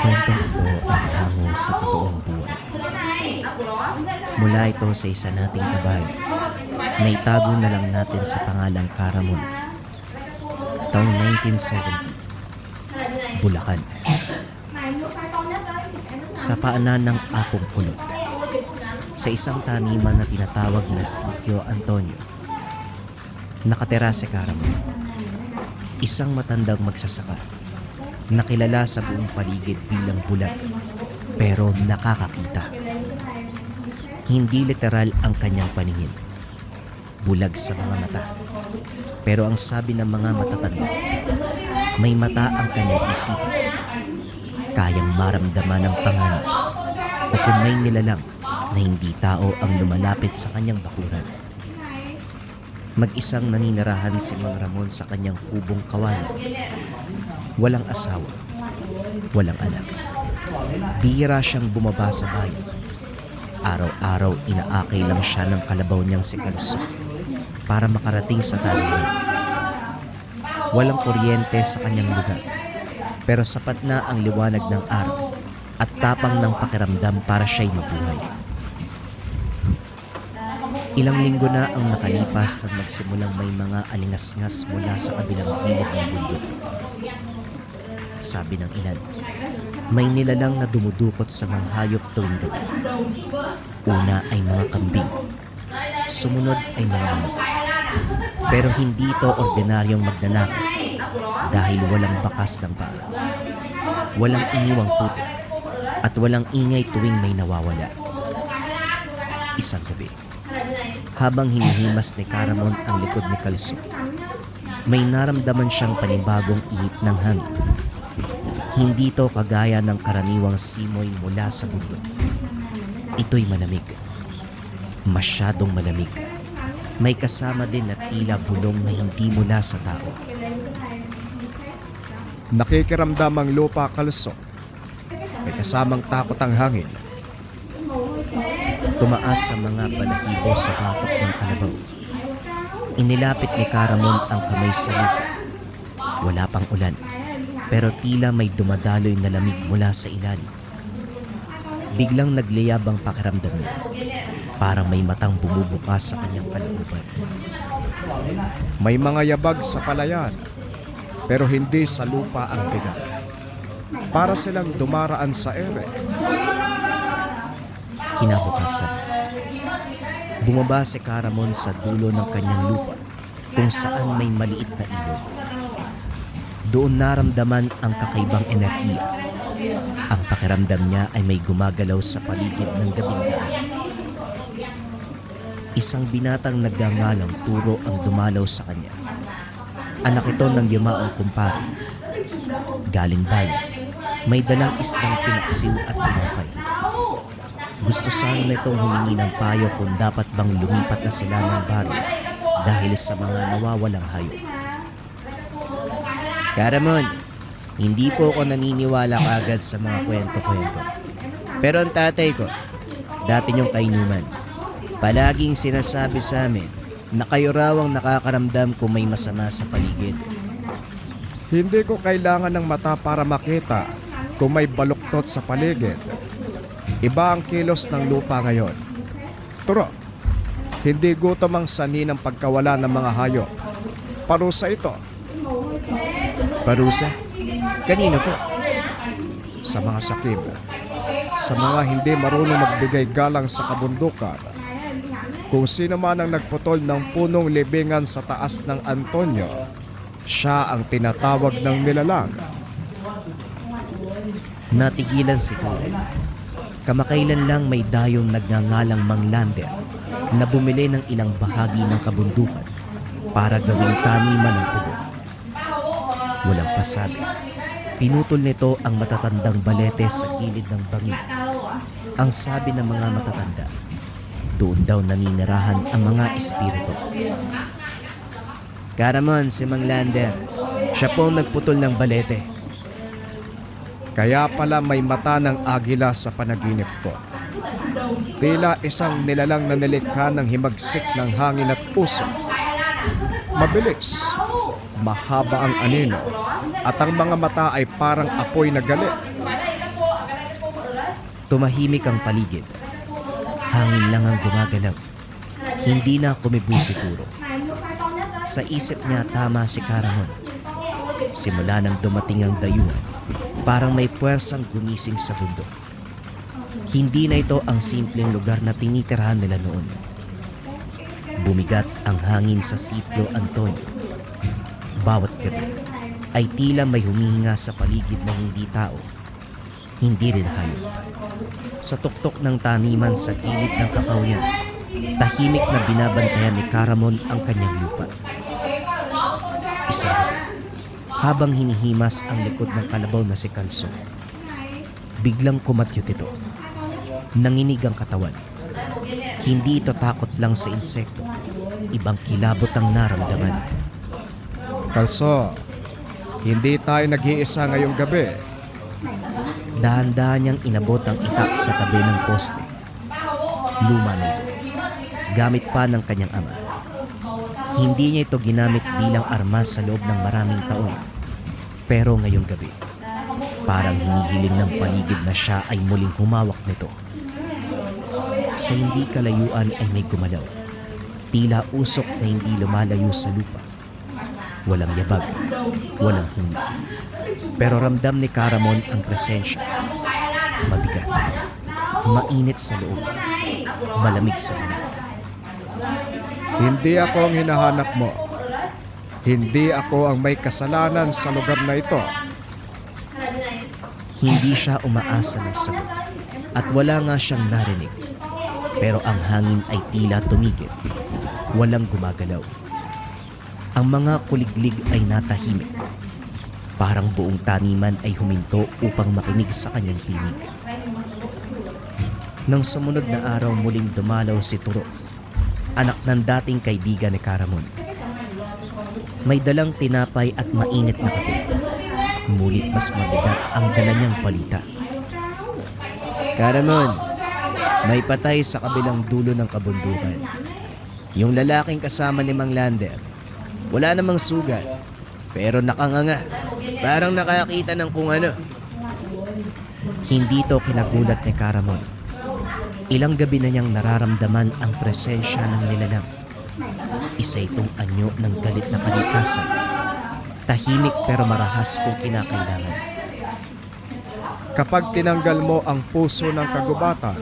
Kwentong ito ay hango sa totoong buhay. Mula ito sa isa nating kabayo na itago na lang natin sa pangalang Caramon. Taong 1970, Bulacan. Sa paanan ng Apong Pulot, sa isang taniman na tinatawag na Sitio Antonio, nakatira si Caramon, isang matandang magsasaka na kilala sa buong paligid bilang bulag pero nakakakita. Hindi literal ang kanyang paningin. Bulag sa mga mata. Pero ang sabi ng mga matatanda, may mata ang kanyang isipan. Kayang maramdaman ng panganib o kung may nilalang na hindi tao ang lumalapit sa kanyang bakuran. Mag-isang naninirahan si Mang Ramon sa kanyang kubong kawayan. Walang asawa, walang anak. Bihira siyang bumaba sa bayan. Araw-araw inaakay lang siya ng kalabaw niyang si Kalso para makarating sa taniman. Walang kuryente sa kanyang lugar, pero sapat na ang liwanag ng araw at tapang ng pakiramdam para siya'y mabuhay. Ilang linggo na ang nakalipas nang magsimulang may mga alingas-ngas mula sa kabilang gilid ng bundok. Sabi ng ilan, may nilalang na dumudukot sa mga hayop tuwing gabi. Una ay mga kambing, sumunod ay mga manok. Pero hindi ito ordinaryong magnanakaw dahil walang bakas ng paa, walang iniwang putik, at walang ingay tuwing may nawawala. Isang gabi, habang hinihimas ni Caramon ang likod ni Kalso, may naramdaman siyang panibagong ihip ng hangin. Hindi ito kagaya ng karaniwang simoy mula sa bundok. Ito'y malamig. Masyadong malamig. May kasama din na tila bulong na hindi mula sa tao. Nakikiramdam ang lupa, Kalso. May kasamang takot ang hangin. Tumaas sa mga balahibo sa batok ng kalabaw. Inilapit ni Caramon ang kamay sa lupa. Wala pang ulan, pero tila may dumadaloy na lamig mula sa ilalim. Biglang nagliyab ang pakiramdam niya. Parang may matang bumubukas sa kanyang kalooban. May mga yabag sa palayan, pero hindi sa lupa ang bigat. Para silang dumaraan sa ere. Kinabukasan, bumaba si Caramon sa dulo ng kanyang lupa kung saan may maliit na ilog. Doon naramdaman ang kakaibang enerhiya. Ang pakiramdam niya ay may gumagalaw sa paligid ng gabing daan. Isang binatang nagngangalang Turo ang dumalaw sa kanya. Anak ito ng yumaong kumpare. Galing bayan, may dalang isdang pinaksiw at pinapay. Gusto sana nitong humingi ng payo kung dapat bang lumipat na sila ng baryo dahil sa mga nawawalang hayop. Caramon, hindi po ako naniniwala kagad sa mga kwento-kwento. Pero ang tatay ko, dati niyong kainuman, palaging sinasabi sa amin na kayo raw ang nakakaramdam kung may masama sa paligid. Hindi ko kailangan ng mata para makita kung may baluktot sa paligid. Iba ang kilos ng lupa ngayon. Turo, hindi gutom ang sanhi ng pagkawala ng mga hayop. Parusa ito. Parusa? Kanino po? Sa mga sakib, sa mga hindi marunong magbigay galang sa kabundukan. Kung sino man ang nagputol ng punong libingan sa taas ng Antonio, siya ang tinatawag ng nilalang. Natigilan si Turo. Kamakailan lang may dayong nagngangalang Mang Lander na bumili ng ilang bahagi ng kabundukan para gawing taniman ng tubo. Walang pasabi. Pinutol nito ang matatandang balete sa gilid ng bangin. Ang sabi ng mga matatanda, doon daw naninirahan ang mga espiritu. Caramon, si Mang Lander, siya po ang nagputol ng balete. Kaya pala may mata ng agila sa panaginip ko. Tila isang nilalang na nilikha ng himagsik ng hangin at puso. Mabilis, mahaba ang anino, at ang mga mata ay parang apoy na galit. Tumahimik ang paligid. Hangin lang ang gumagalaw. Hindi na kumibusi puro. Sa isip niya tama si Caramon. Simula nang dumating ang dayuhan, parang may puwersang gumising sa bundok. Hindi na ito ang simpleng lugar na tinitirahan nila noon. Bumigat ang hangin sa sitio Antonio. Bawat gabi ay tila may humihinga sa paligid na hindi tao, hindi rin hayop. Sa tuktok ng taniman sa gilid ng kakawyan, tahimik na binabantayan ni Caramon ang kanyang lupa. Isang gabi, habang hinihimas ang likod ng kalabaw na si Kalso, biglang kumatyot ito. Nanginig ang katawan. Hindi ito takot lang sa insekto. Ibang kilabot ang naramdaman. Kalso, hindi tayo nag-iisa ngayong gabi. Dahan-dahan niyang inabot ang itak sa tabi ng poste. Luma na ito. Gamit pa ng kanyang ama. Hindi niya ito ginamit bilang armas sa loob ng maraming taon. Pero ngayong gabi, parang hinihiling ng paligid na siya ay muling humawak nito. Sa hindi kalayuan ay may gumalaw. Tila usok na hindi lumalayo sa lupa. Walang yabag, walang huni. Pero ramdam ni Caramon ang presensya. Mabigat, mainit sa loob, malamig sa mata. Hindi ako ang hinahanap mo. Hindi ako ang may kasalanan sa lugar na ito. Hindi siya umaasa ng sagot at wala nga siyang narinig. Pero ang hangin ay tila tumigil. Walang gumagalaw. Ang mga kuliglig ay natahimik. Parang buong taniman ay huminto upang makinig sa kanyang tinig. Nang sumunod na araw muling dumalaw si Turo, anak ng dating kaibigan ni Caramon. May dalang tinapay at mainit na kape. Ngunit mas mabigat ang dala niyang balita. Caramon, may patay sa kabilang dulo ng kabundukan. Yung lalaking kasama ni Mang Lander. Wala namang sugat, pero nakanganga. Parang nakakita ng kung ano. Hindi to kinagulat ni Caramon. Ilang gabi na niyang nararamdaman ang presensya ng nilalang. Isa itong anyo ng galit na kalikasan. Tahimik pero marahas kung kinakailangan. Kapag tinanggal mo ang puso ng kagubatan,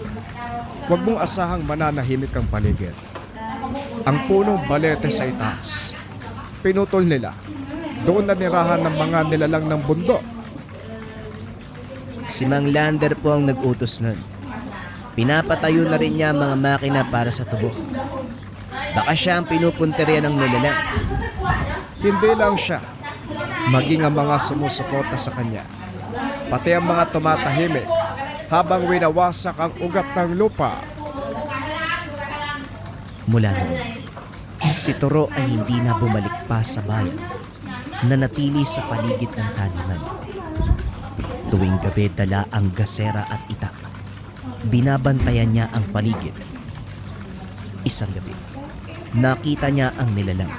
huwag mong asahang mananahimik ang paligid. Ang punong balete sa itaas, pinutol nila. Doon na nirahan ng mga nilalang ng bundok. Si Mang Lander po ang nag-utos nun. Pinapatayo na rin niya ang mga makina para sa tubo. Baka siya ang pinupunteriya ng nilalang. Hindi lang siya, maging ang mga sumusuporta sa kanya. Pati ang mga tumatahimik habang winawasak ang ugat ng lupa. Mula noon, si Turo ay hindi na bumalik pa sa bayan. Nanatili sa paligid ng taniman. Tuwing gabi dala ang gasera at itak. Binabantayan niya ang paligid. Isang gabi, nakita niya ang nilalang.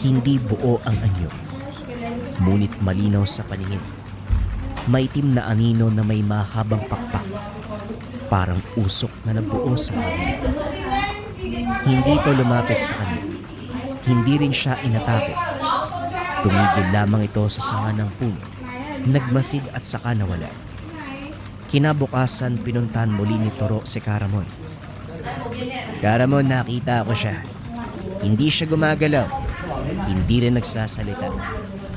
Hindi buo ang anyo. Ngunit malinaw sa paningin. Maitim na anino na may mahabang pakpak. Parang usok na nabuo sa hangin. Hindi ito lumapit sa kanya. Hindi rin siya inatakot. Tumigil lamang ito sa sanga ng puno. Nagmasid at saka nawala. Kinabukasan pinuntahan muli ni Turo si Caramon. Caramon, nakita ko siya. Hindi siya gumagalaw. Hindi rin nagsasalita.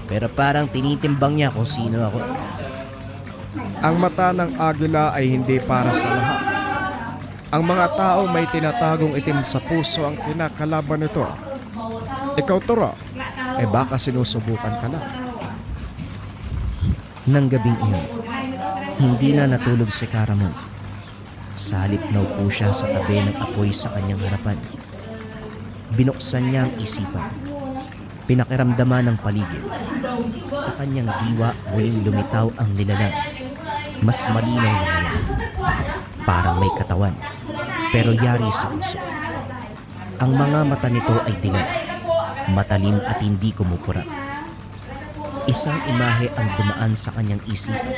Pero parang tinitimbang niya kung sino ako. Ang mata ng agila ay hindi para sa lahat. Ang mga tao may tinatagong itim sa puso ang kinakalaban nito. Ikaw, Turo, baka sinusubukan ka lang. Nang gabing iyon, hindi na natulog si Caramon. Sa halip naupo siya sa tabi ng apoy sa kanyang harapan. Binuksan niya ang isipan. Pinakiramdaman ng paligid. Sa kanyang diwa muling lumitaw ang nilalang. Mas malinaw na ngayon. Parang may katawan, pero yari sa puso. Ang mga mata nito ay dilaw, matalim at hindi kumupurap. Isang imahe ang dumaan sa kanyang isipan.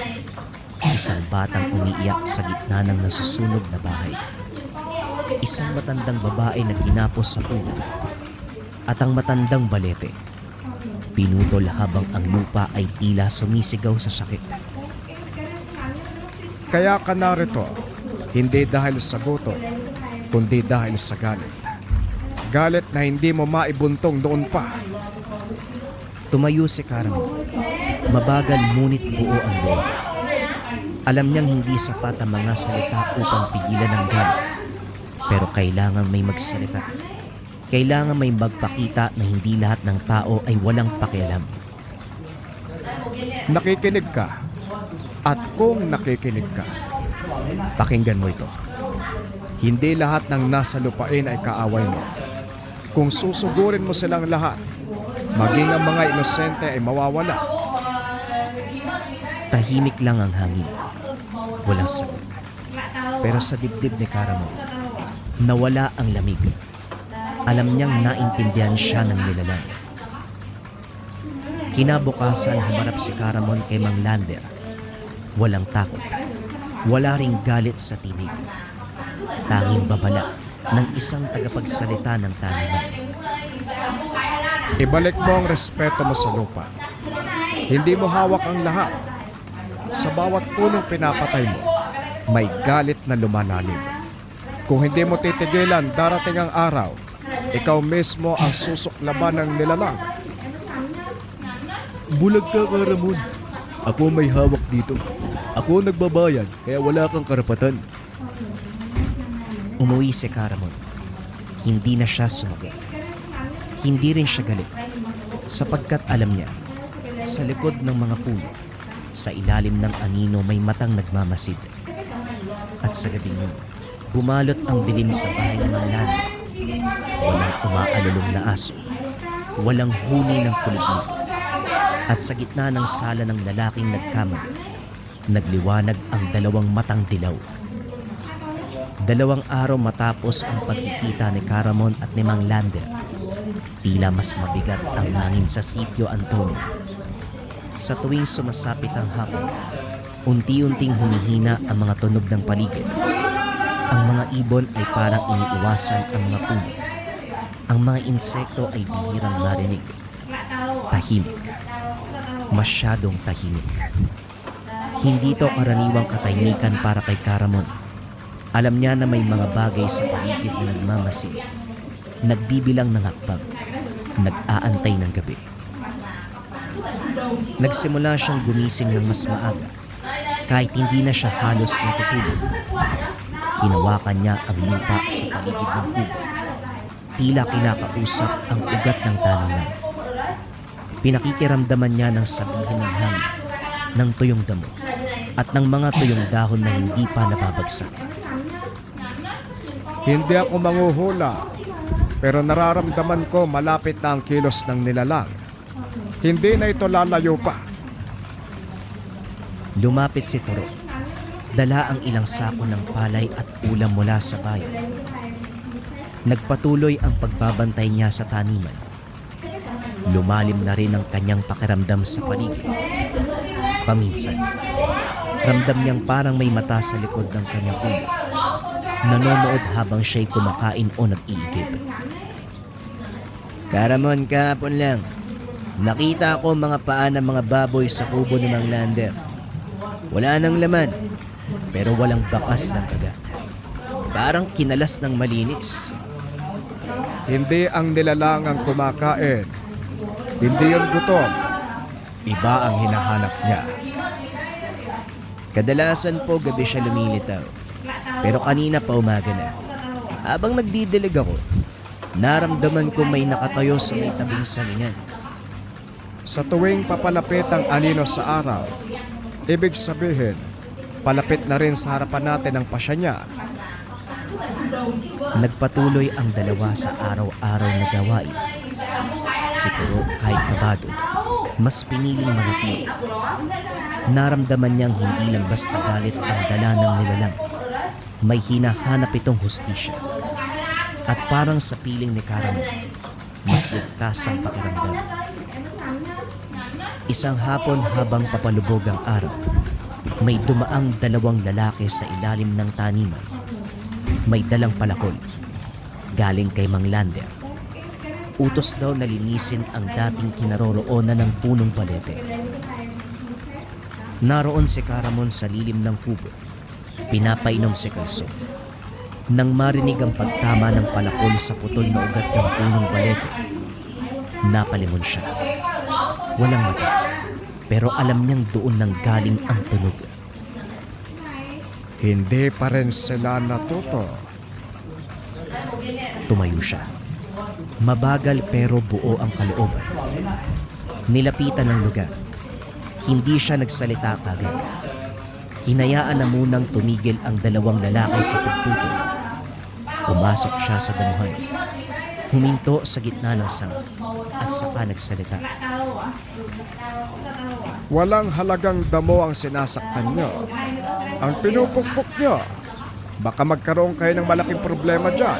Isang batang umiiyak sa gitna ng nasusunog na bahay. Isang matandang babae na ginapos sa puno. At ang matandang balete, pinutol habang ang lupa ay tila sumisigaw sa sakit. Kaya ka narito, hindi dahil sa gutom, kundi dahil sa galit. Galit na hindi mo maibuntong noon pa. Tumayo si Caramon. Mabagal ngunit buo ang loob. Alam niyang hindi sapat ang mga salita upang pigilan ang galit. Pero kailangan may magsalita. Kailangan may magpakita na hindi lahat ng tao ay walang pakialam. Nakikinig ka. At kung nakikinig ka, pakinggan mo ito. Hindi lahat ng nasa lupain ay kaaway mo. Kung susugurin mo silang lahat, maging ang mga inosente ay mawawala. Tahimik lang ang hangin. Walang sagot. Pero sa dibdib ni Caramon, nawala ang lamig. Alam niyang naintindihan siya ng nilalang. Kinabukasan humarap si Caramon kay Mang Lander. Walang takot. Wala ring galit sa tinig. Tanging babala ng isang tagapagsalita ng taniman. Ibalik mo ang respeto mo sa lupa. Hindi mo hawak ang lahat. Sa bawat punong pinapatay mo, may galit na lumalalim. Kung hindi mo titigilan, darating ang araw, ikaw mismo ang susuklaban ng nilalang. Bulag ka, Caramon. Ako may hawak dito. Ako nagbabayad, kaya wala kang karapatan. Umuwi si Caramon. Hindi na siya sumagot. Hindi rin siya galit. Sapagkat alam niya, sa likod ng mga puno, sa ilalim ng anino may matang nagmamasid. At sa gabing yun, bumalot ang dilim sa bahay ng Mang Lander. Walang umaalulong na aso. Walang huni ng kuliglig. At sa gitna ng sala ng lalaking nagkamali, nagliwanag ang dalawang matang dilaw. 2 araw matapos ang pagkikita ni Caramon at ni Mang Lander, tila mas mabigat ang hangin sa Sitio Antonio. Sa tuwing sumasapit ang hapon, unti-unting humihina ang mga tunog ng paligid. Ang mga ibon ay parang iniiwasan ang mga puno. Ang mga insekto ay bihirang narinig. Tahimik. Masyadong tahimik. Hindi to karaniwang katahimikan para kay Caramon. Alam niya na may mga bagay sa paligid na nagmamasid, nagbibilang ng hakbang, nag-aantay ng gabi. Nagsimula siyang gumising ng mas maaga, kahit hindi na siya halos natutulog. Hinawakan niya ang lupa sa paligid ng kubo. Tila kinakausap ang ugat ng taniman. Pinakikiramdaman niya ng sabihin ng hangin, ng tuyong damo, at ng mga tuyong dahon na hindi pa nababagsak. Hindi ako manghuhula, pero nararamdaman ko malapit na ang kilos ng nilalang. Hindi na ito lalayo pa. Lumapit si Turo. Dala ang ilang sako ng palay at ulam mula sa bayan. Nagpatuloy ang pagbabantay niya sa taniman. Lumalim na rin ang kanyang pakiramdam sa paligid. Paminsan, ramdam niyang parang may mata sa likod ng kanyang ulo. Nanonood habang siya'y kumakain o nag-iigib. Caramon, kahapon lang. Nakita ko mga paa ng mga baboy sa kubo ni Mang Lander. Wala nang laman, pero walang bakas ng kagat. Parang kinalas ng malinis. Hindi ang nilalang ang kumakain. Hindi yung gutom. Iba ang hinahanap niya. Kadalasan po gabi siya lumilitaw. Pero kanina pa umaga na. Habang nagdidilig ako, naramdaman ko may nakatayo sa may tabing salingan. Sa tuwing papalapit ang anino sa araw, ibig sabihin, palapit na rin sa harapan natin ang pasya niya. Nagpatuloy ang dalawa sa araw-araw na gawain. Si Turo kahit kabado, mas piniling manatili. Naramdaman niyang hindi lang basta galit ang dala ng nilalang. May hinahanap itong hustisya. At parang sa piling ni Caramon, mas ligtas ang pakiramdam. Isang hapon habang papalubog ang araw, may dumaang dalawang lalaki sa ilalim ng taniman. May dalang palakol, galing kay Mang Lander. Utos daw na linisin ang dating kinaroroonan ng punong balete. Naroon si Caramon sa lilim ng kubo. Pinapainom si Kalso. Nang marinig ang pagtama ng palakol sa putol na ugat ng punong balete, napalingon siya. Walang mata, pero alam niyang doon nang galing ang tunog. Hindi pa rin sila natuto. Tumayo siya. Mabagal pero buo ang kalooban. Nilapitan ng lugar. Hindi siya nagsalita kagad. Hinayaan na munang tumigil ang dalawang lalaki sa pagtutol. Pumasok siya sa damuhan. Huminto sa gitna ng sanga at saka nagsalita. Walang halagang damo ang sinasaktan nyo. Ang pinupukpok nyo. Baka magkaroon kayo ng malaking problema dyan.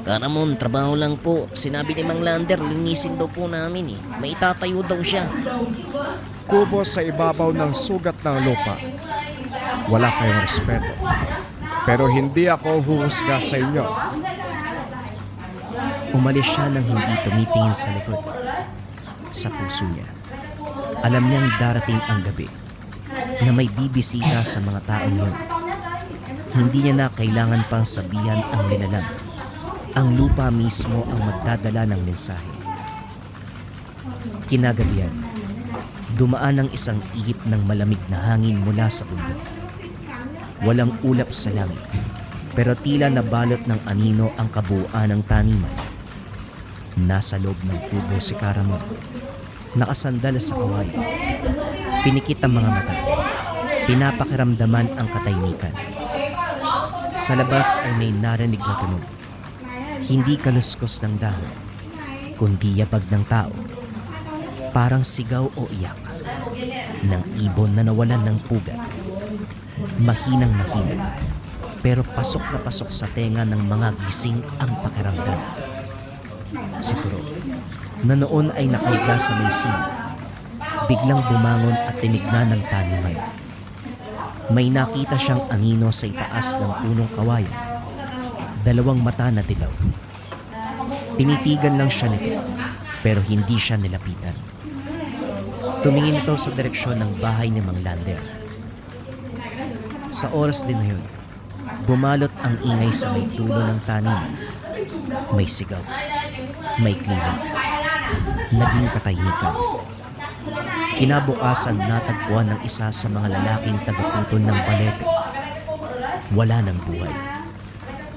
Caramon, trabaho lang po. Sinabi ni Mang Lander, linisin daw po namin eh. May itatayo daw siya. Kubo sa ibabaw ng sugat ng lupa. Wala kayong respeto. Pero hindi ako huhusga sa inyo. Umalis siya nang hindi tumitingin sa likod. Sa puso niya, alam niyang darating ang gabi na may bibisita sa mga taong yun. Hindi niya na kailangan pang sabihan ang nilalang. Ang lupa mismo ang magdadala ng mensahe. Kinagabihan, dumaan ang isang ihip ng malamig na hangin mula sa bundok. Walang ulap sa langit, pero tila nabalot ng anino ang kabuuan ng taniman. Nasa loob ng kubo si Caramon, nakasandal sa kawayan. Pinikit ang mga mata, pinapakiramdaman ang katahimikan. Sa labas ay may narinig na tunog. Hindi kaluskos ng dahon, kundi yabag ng tao. Parang sigaw o iyak ng ibon na nawalan ng pugat. Mahinang mahina, pero pasok na pasok sa tenga ng mga gising ang pakiramdam. Si Turo, na noon ay nakahiga sa may sino, biglang bumangon at tinignan ng taniman. May nakita siyang anino sa itaas ng punong kawayan. Dalawang mata na dilaw. Tinitigan lang siya nito, pero hindi siya nilapitan. Tumingin ito sa direksyon ng bahay ni Mang Lander. Sa oras din na yun, bumalot ang ingay sa may dulo ng taniman. May sigaw, may klinig, naging katahimikan. Kinabukasan natagpuan ng isa sa mga lalaking tagaputol ng balete. Wala ng buhay.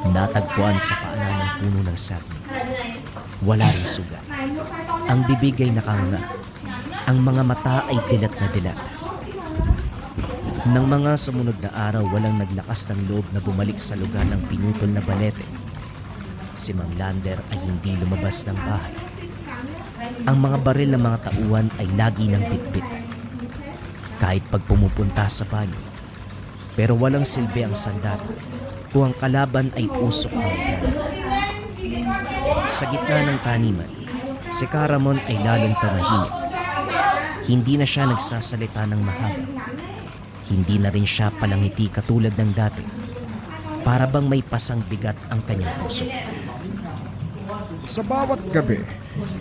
Natagpuan sa paanan ng puno ng saging. Wala ring sugat. Ang bibig ay nakanganga. Ang mga mata ay dilat na dilat. Nang mga sumunod na araw, walang naglakas ng loob na bumalik sa lugar ng pinutol na balete. Si Mang Lander ay hindi lumabas ng bahay. Ang mga baril ng mga tauhan ay lagi ng bitbit. Kahit pag pumupunta sa banyo. Pero walang silbi ang sandata kung ang kalaban ay usok ng galit. Sa gitna ng taniman, si Caramon ay lalong tumahimik. Hindi na siya nagsasalita ng mahaba. Hindi na rin siya palangiti katulad ng dati. Para bang may pasang bigat ang kanyang puso. Sa bawat gabi,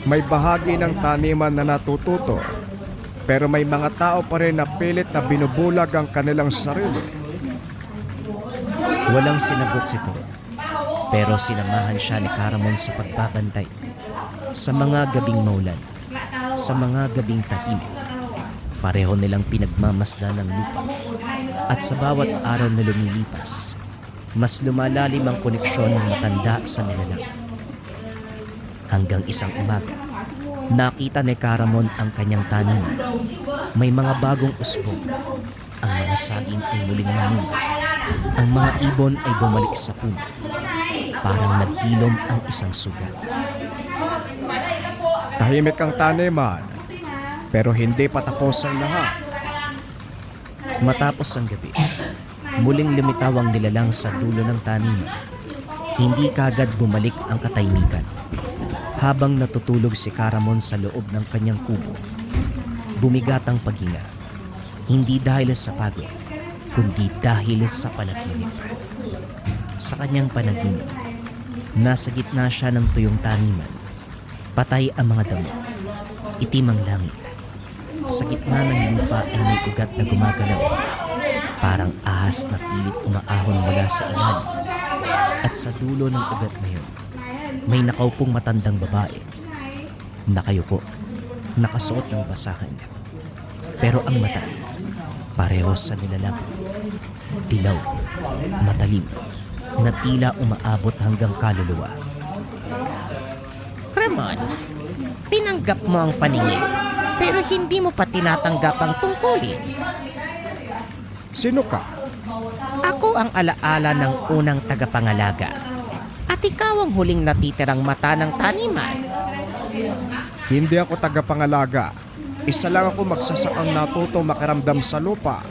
may bahagi ng taniman na natututo. Pero may mga tao pa rin na pilit na binubulag ang kanilang sarili. Walang sinagot si Turo, pero sinamahan siya ni Caramon sa pagbabantay. Sa mga gabing maulan, sa mga gabing tahimik, pareho nilang pinagmamasdan ng lupa. At sa bawat araw na lumilipas, mas lumalalim ang koneksyon ng matanda sa nilalang. Hanggang isang umaga, nakita ni Caramon ang kanyang taniman. May mga bagong usbong. Ang mga saging ay muling namunga. Ang mga ibon ay bumalik sa puno. Parang naghilom ang isang sugat. Tahimik ang taniman, pero hindi pa tapos ang lahat. Matapos ang gabi, muling lumitaw ang nilalang sa dulo ng taniman. Hindi kagad bumalik ang katahimikan. Habang natutulog si Caramon sa loob ng kanyang kubo, bumigat ang paghinga. Hindi dahil sa pagod, kundi dahil sa panaginip. Sa kanyang panaginip, nasa gitna siya ng tuyong taniman. Patay ang mga damo. Itim ang langit. Sa gitna ng lupa ay may ugat na gumagalaw. Parang ahas na pilit umaahon mula sa ilalim. At sa dulo ng ugat na yun, may nakaupong matandang babae. Nakayuko, nakasuot ng basahan. Pero ang mata, parehas sa nilalaki. Dilaw, matalim, na tila umaabot hanggang kaluluwa. Ramon, tinanggap mo ang paningin, pero hindi mo pa tinatanggap ang tungkulin. Sino ka? Ako ang alaala ng unang tagapangalaga. At ikaw ang huling natitirang mata ng taniman. Hindi ako tagapangalaga. Isa lang ako magsasakang natutong makiramdam sa lupa.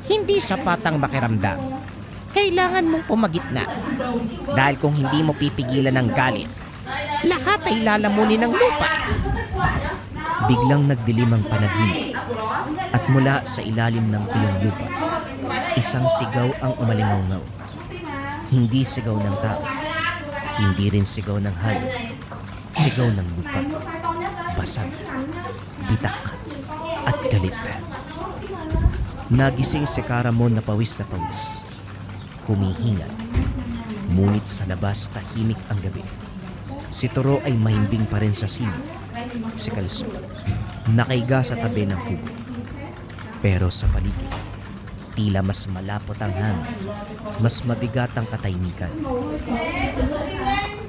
Hindi sapat ang makiramdam. Kailangan mong pumagitna. Dahil kung hindi mo pipigilan ng galit, lahat ay lalamunin ng lupa. Biglang nagdilim ang panaginip at mula sa ilalim ng tuyong lupa, isang sigaw ang umalingaw-ngaw. Hindi sigaw ng tao, hindi rin sigaw ng hayop. Sigaw ng lupa, basag, bitak, at galit. Nagising si Caramon na pawis, humihingal. Ngunit sa labas tahimik ang gabi. Si Toro ay mahimbing pa rin sa silid. Si Kalso, nakaiga sa tabi ng kubo. Pero sa paligid, tila mas malapot ang hangin, mas mabigat ang katahimikan.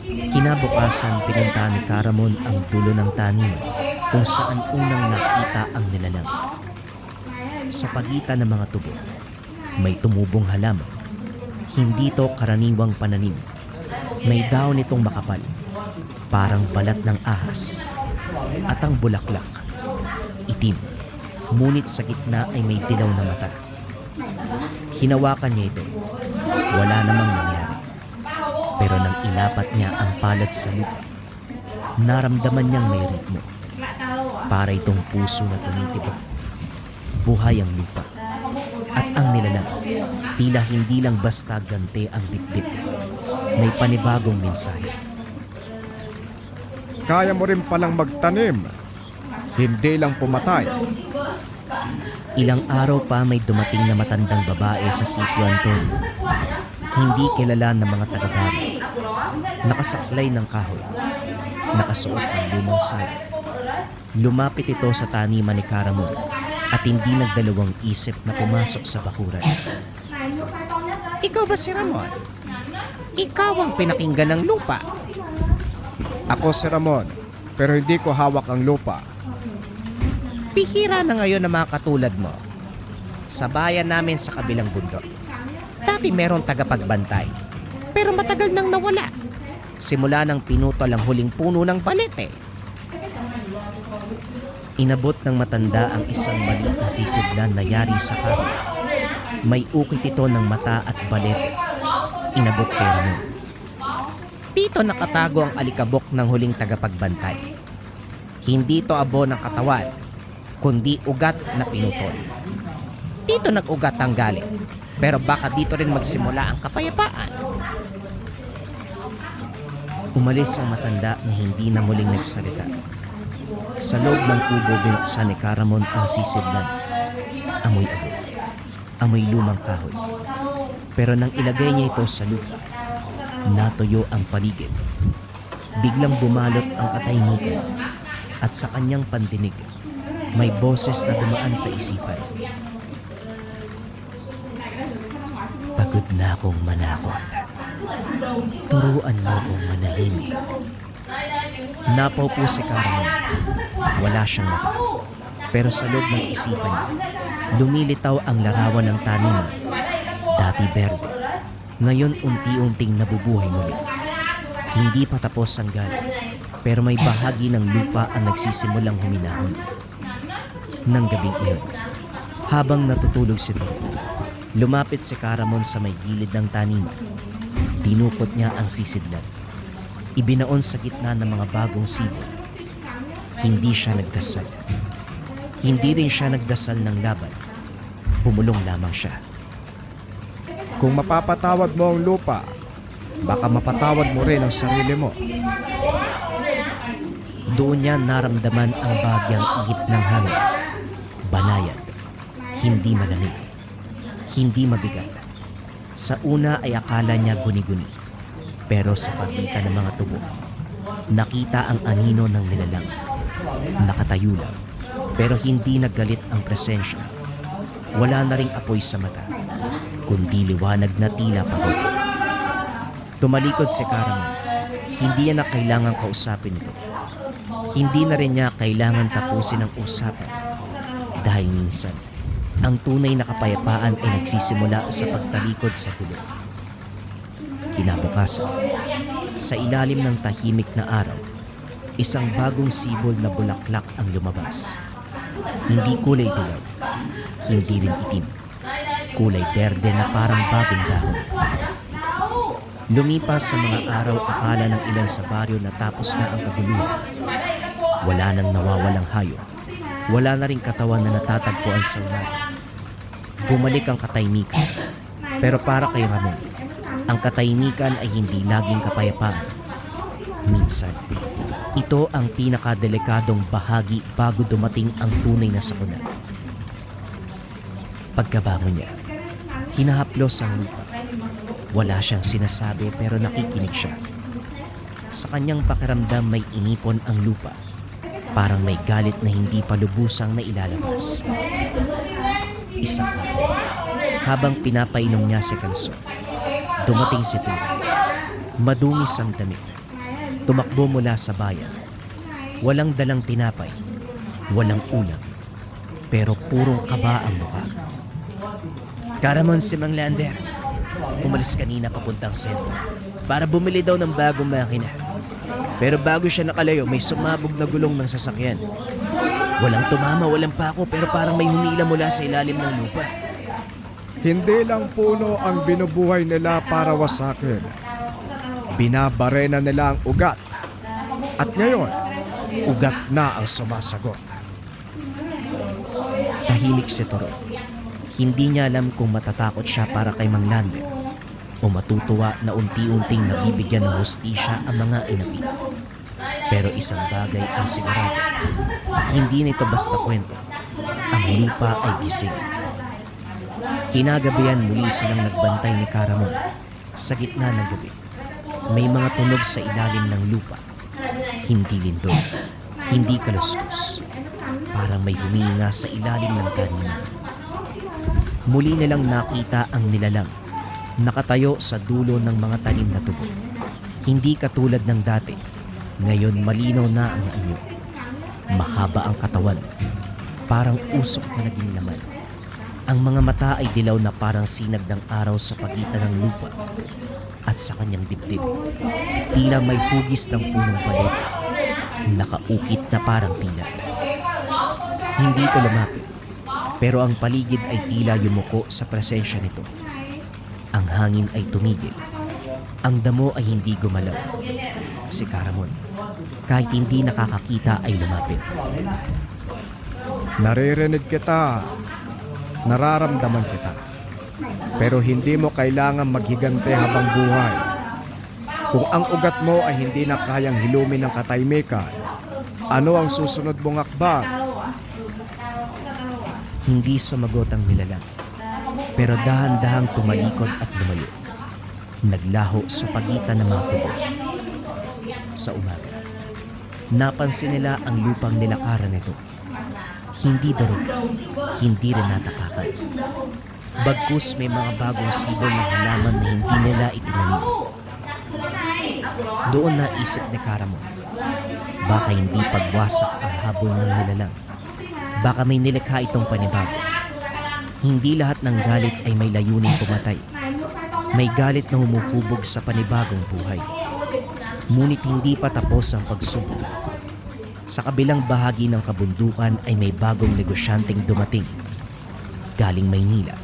Kinabukasan, pinuntahan ni Caramon ang dulo ng taniman kung saan unang nakita ang nilalang. Sa pagitan ng mga tubo, may tumubong halaman. Hindi to karaniwang pananim. May daon itong makapal, parang balat ng ahas. At ang bulaklak, itim, ngunit sa gitna ay may dilaw na mata. Hinawakan niya ito. Wala namang nangyari. Pero nang ilapat niya ang palad sa lupa, naramdaman niyang may ritmo. Para itong puso na tumitibok. Buhay ang lupa. At ang nilalang, tila hindi lang basta gante ang bitbit. May panibagong mensahe. Kaya mo rin palang magtanim. Hindi lang pumatay. Ilang araw pa may dumating na matandang babae sa Sitio Antonio. Hindi kilala ng mga taga-bari. Nakasaklay ng kahoy. Nakasuot ng lumang sari. Lumapit ito sa taniman ni Caramon at hindi nagdalawang isip na pumasok sa bakuran. Ikaw ba si Ramon? Ikaw ang pinakinggan ng lupa. Ako si Ramon, pero hindi ko hawak ang lupa. Bihira na ngayon ang mga katulad mo. Sa bayan namin sa kabilang bundok, dati merong tagapagbantay, pero matagal nang nawala. Simula nang pinutol ang huling puno ng balete. Inabot ng matanda ang isang maliit na sisidlan na yari sa kahoy. May ukit ito ng mata at balete. Inabot kay Ramon. Dito nakatago ang alikabok ng huling tagapagbantay. Hindi ito abo ng katawan, kundi ugat na pinutol. Dito nag-ugat ang galit, pero baka dito rin magsimula ang kapayapaan. Umalis ang matanda na hindi na muling nagsalita. Sa loob ng kubo binuksan ni Caramon ang sisidlan. Amoy abo. Amoy lumang kahoy. Pero nang ilagay niya ito sa lupa, natuyo ang paligid. Biglang bumalot ang katahimikan. At sa kanyang pandinig, may boses na dumaan sa isipan. Pagod na akong manakot. Turuan mo akong manahimik. Napaw po si Caramon. Wala siyang mata. Pero sa loob ng isipan niya, lumilitaw ang larawan ng taniman. Dati berde. Ngayon unti-unting nabubuhay muli. Hindi pa tapos ang galit, pero may bahagi ng lupa ang nagsisimulang huminahon. Nang gabing iyon, habang natutulog si Toro, lumapit si Caramon sa may gilid ng taniman. Dinukot niya ang sisidlan. Ibinaon sa gitna ng mga bagong sibol. Hindi siya nagdasal. Hindi rin siya nagdasal ng laban. Bumulong lamang siya. Kung mapapatawad mo ang lupa, baka mapatawad mo rin ang sarili mo. Doon niya naramdaman ang bagyang ihip ng hangin. Banayad, hindi malamig, hindi mabigat. Sa una ay akala niya guni-guni. Pero sa pagitan ng mga tubo, nakita ang anino ng nilalang. Nakatayo lang, pero hindi naggalit ang presensya. Wala na ring apoy sa mata, kundi liwanag na tila pagod. Tumalikod si Caramon. Hindi niya na kailangang kausapin ito. Hindi na rin niya kailangan tapusin ang usapan. Dahil minsan, ang tunay na kapayapaan ay nagsisimula sa pagtalikod sa gulo. Kinabukasan, sa ilalim ng tahimik na araw, isang bagong sibol na bulaklak ang lumabas. Hindi kulay dilaw, hindi rin itim. Kulay berde na parang bagong dahon. Lumipas sa mga araw, akala ng ilan sa baryo na tapos na ang kaguluhan. Wala nang nawawalang hayop. Wala na ring katawan na natatagpuan sa umaga. Bumalik ang katahimikan. Pero para kay Ramon, ang katahimikan ay hindi laging kapayapaan. Minsan, ito ang pinakadelikadong bahagi bago dumating ang tunay na sakuna. Pagkabangon niya, hinahaplos ang lupa. Wala siyang sinasabi pero nakikinig siya. Sa kanyang pakiramdam may inipon ang lupa. Parang may galit na hindi pa lubusang na ilalabas. Isa pa, habang pinapainom niya si Kalso, dumating si Tula. Madungis ang damit. Tumakbo mula sa bayan. Walang dalang tinapay, walang ulam, pero purong kaba ang mukha. Caramon, si Mang Lander. Umalis kanina papuntang sentro para bumili daw ng bagong makina. Pero bago siya nakalayo, may sumabog na gulong ng sasakyan. Walang tumama, walang pako, pero parang may humila mula sa ilalim ng lupa. Hindi lang puno ang binubuhay nila para wasakin. Binabarena nila ang ugat. At ngayon, ugat na ang sumasagot. Tahimik si Toro. Hindi niya alam kung matatakot siya para kay Mang Lander o matutuwa na unti-unting nabibigyan ng hustisya ang mga inapi. Pero isang bagay ang sigurado. Hindi nito basta kwento. Ang lupa ay gising. Kinagabihan muli silang nagbantay ni Caramon. Sa gitna ng gabi, may mga tunog sa ilalim ng lupa. Hindi lindol, hindi kaluskos. Parang may huminga sa ilalim ng kanina. Muli nilang nakita ang nilalang. Nakatayo sa dulo ng mga tanim na tubo. Hindi katulad ng dati. Ngayon malinaw na ang anyo. Mahaba ang katawan. Parang usok na naging laman. Ang mga mata ay dilaw na parang sinag ng araw sa pagitan ng lupa at sa kanyang dibdib. Tila may hugis ng punong palit. Nakaukit na parang pilat. Hindi ito lumapit. Pero ang paligid ay tila yumuko sa presensya nito. Ang hangin ay tumigil. Ang damo ay hindi gumalaw. Si Caramon, kahit hindi nakakakita, ay lumapit. Naririnig kita. Nararamdaman kita. Pero hindi mo kailangan maghigante habang buhay. Kung ang ugat mo ay hindi na kayang hilumin ng katahimikan, ano ang susunod mong akbang? Hindi sumagot ang nilalang. Pero dahan-dahang tumalikod at lumayo. Naglaho sa pagitan ng mga tubo. Sa umaga, napansin nila ang lupang nilakaran nito. Hindi durog, hindi rin natapakan. Bagkus may mga bagong sibol ng halaman na hindi nila itinanim. Doon naisip ni Caramon, baka hindi pagwasak ang habol ng nilalang. Baka may nilikha itong panibago. Hindi lahat ng galit ay may layuning pumatay. May galit na humukubog sa panibagong buhay. Ngunit hindi pa tapos ang pagsubok. Sa kabilang bahagi ng kabundukan ay may bagong negosyanteng dumating. Galing Maynila,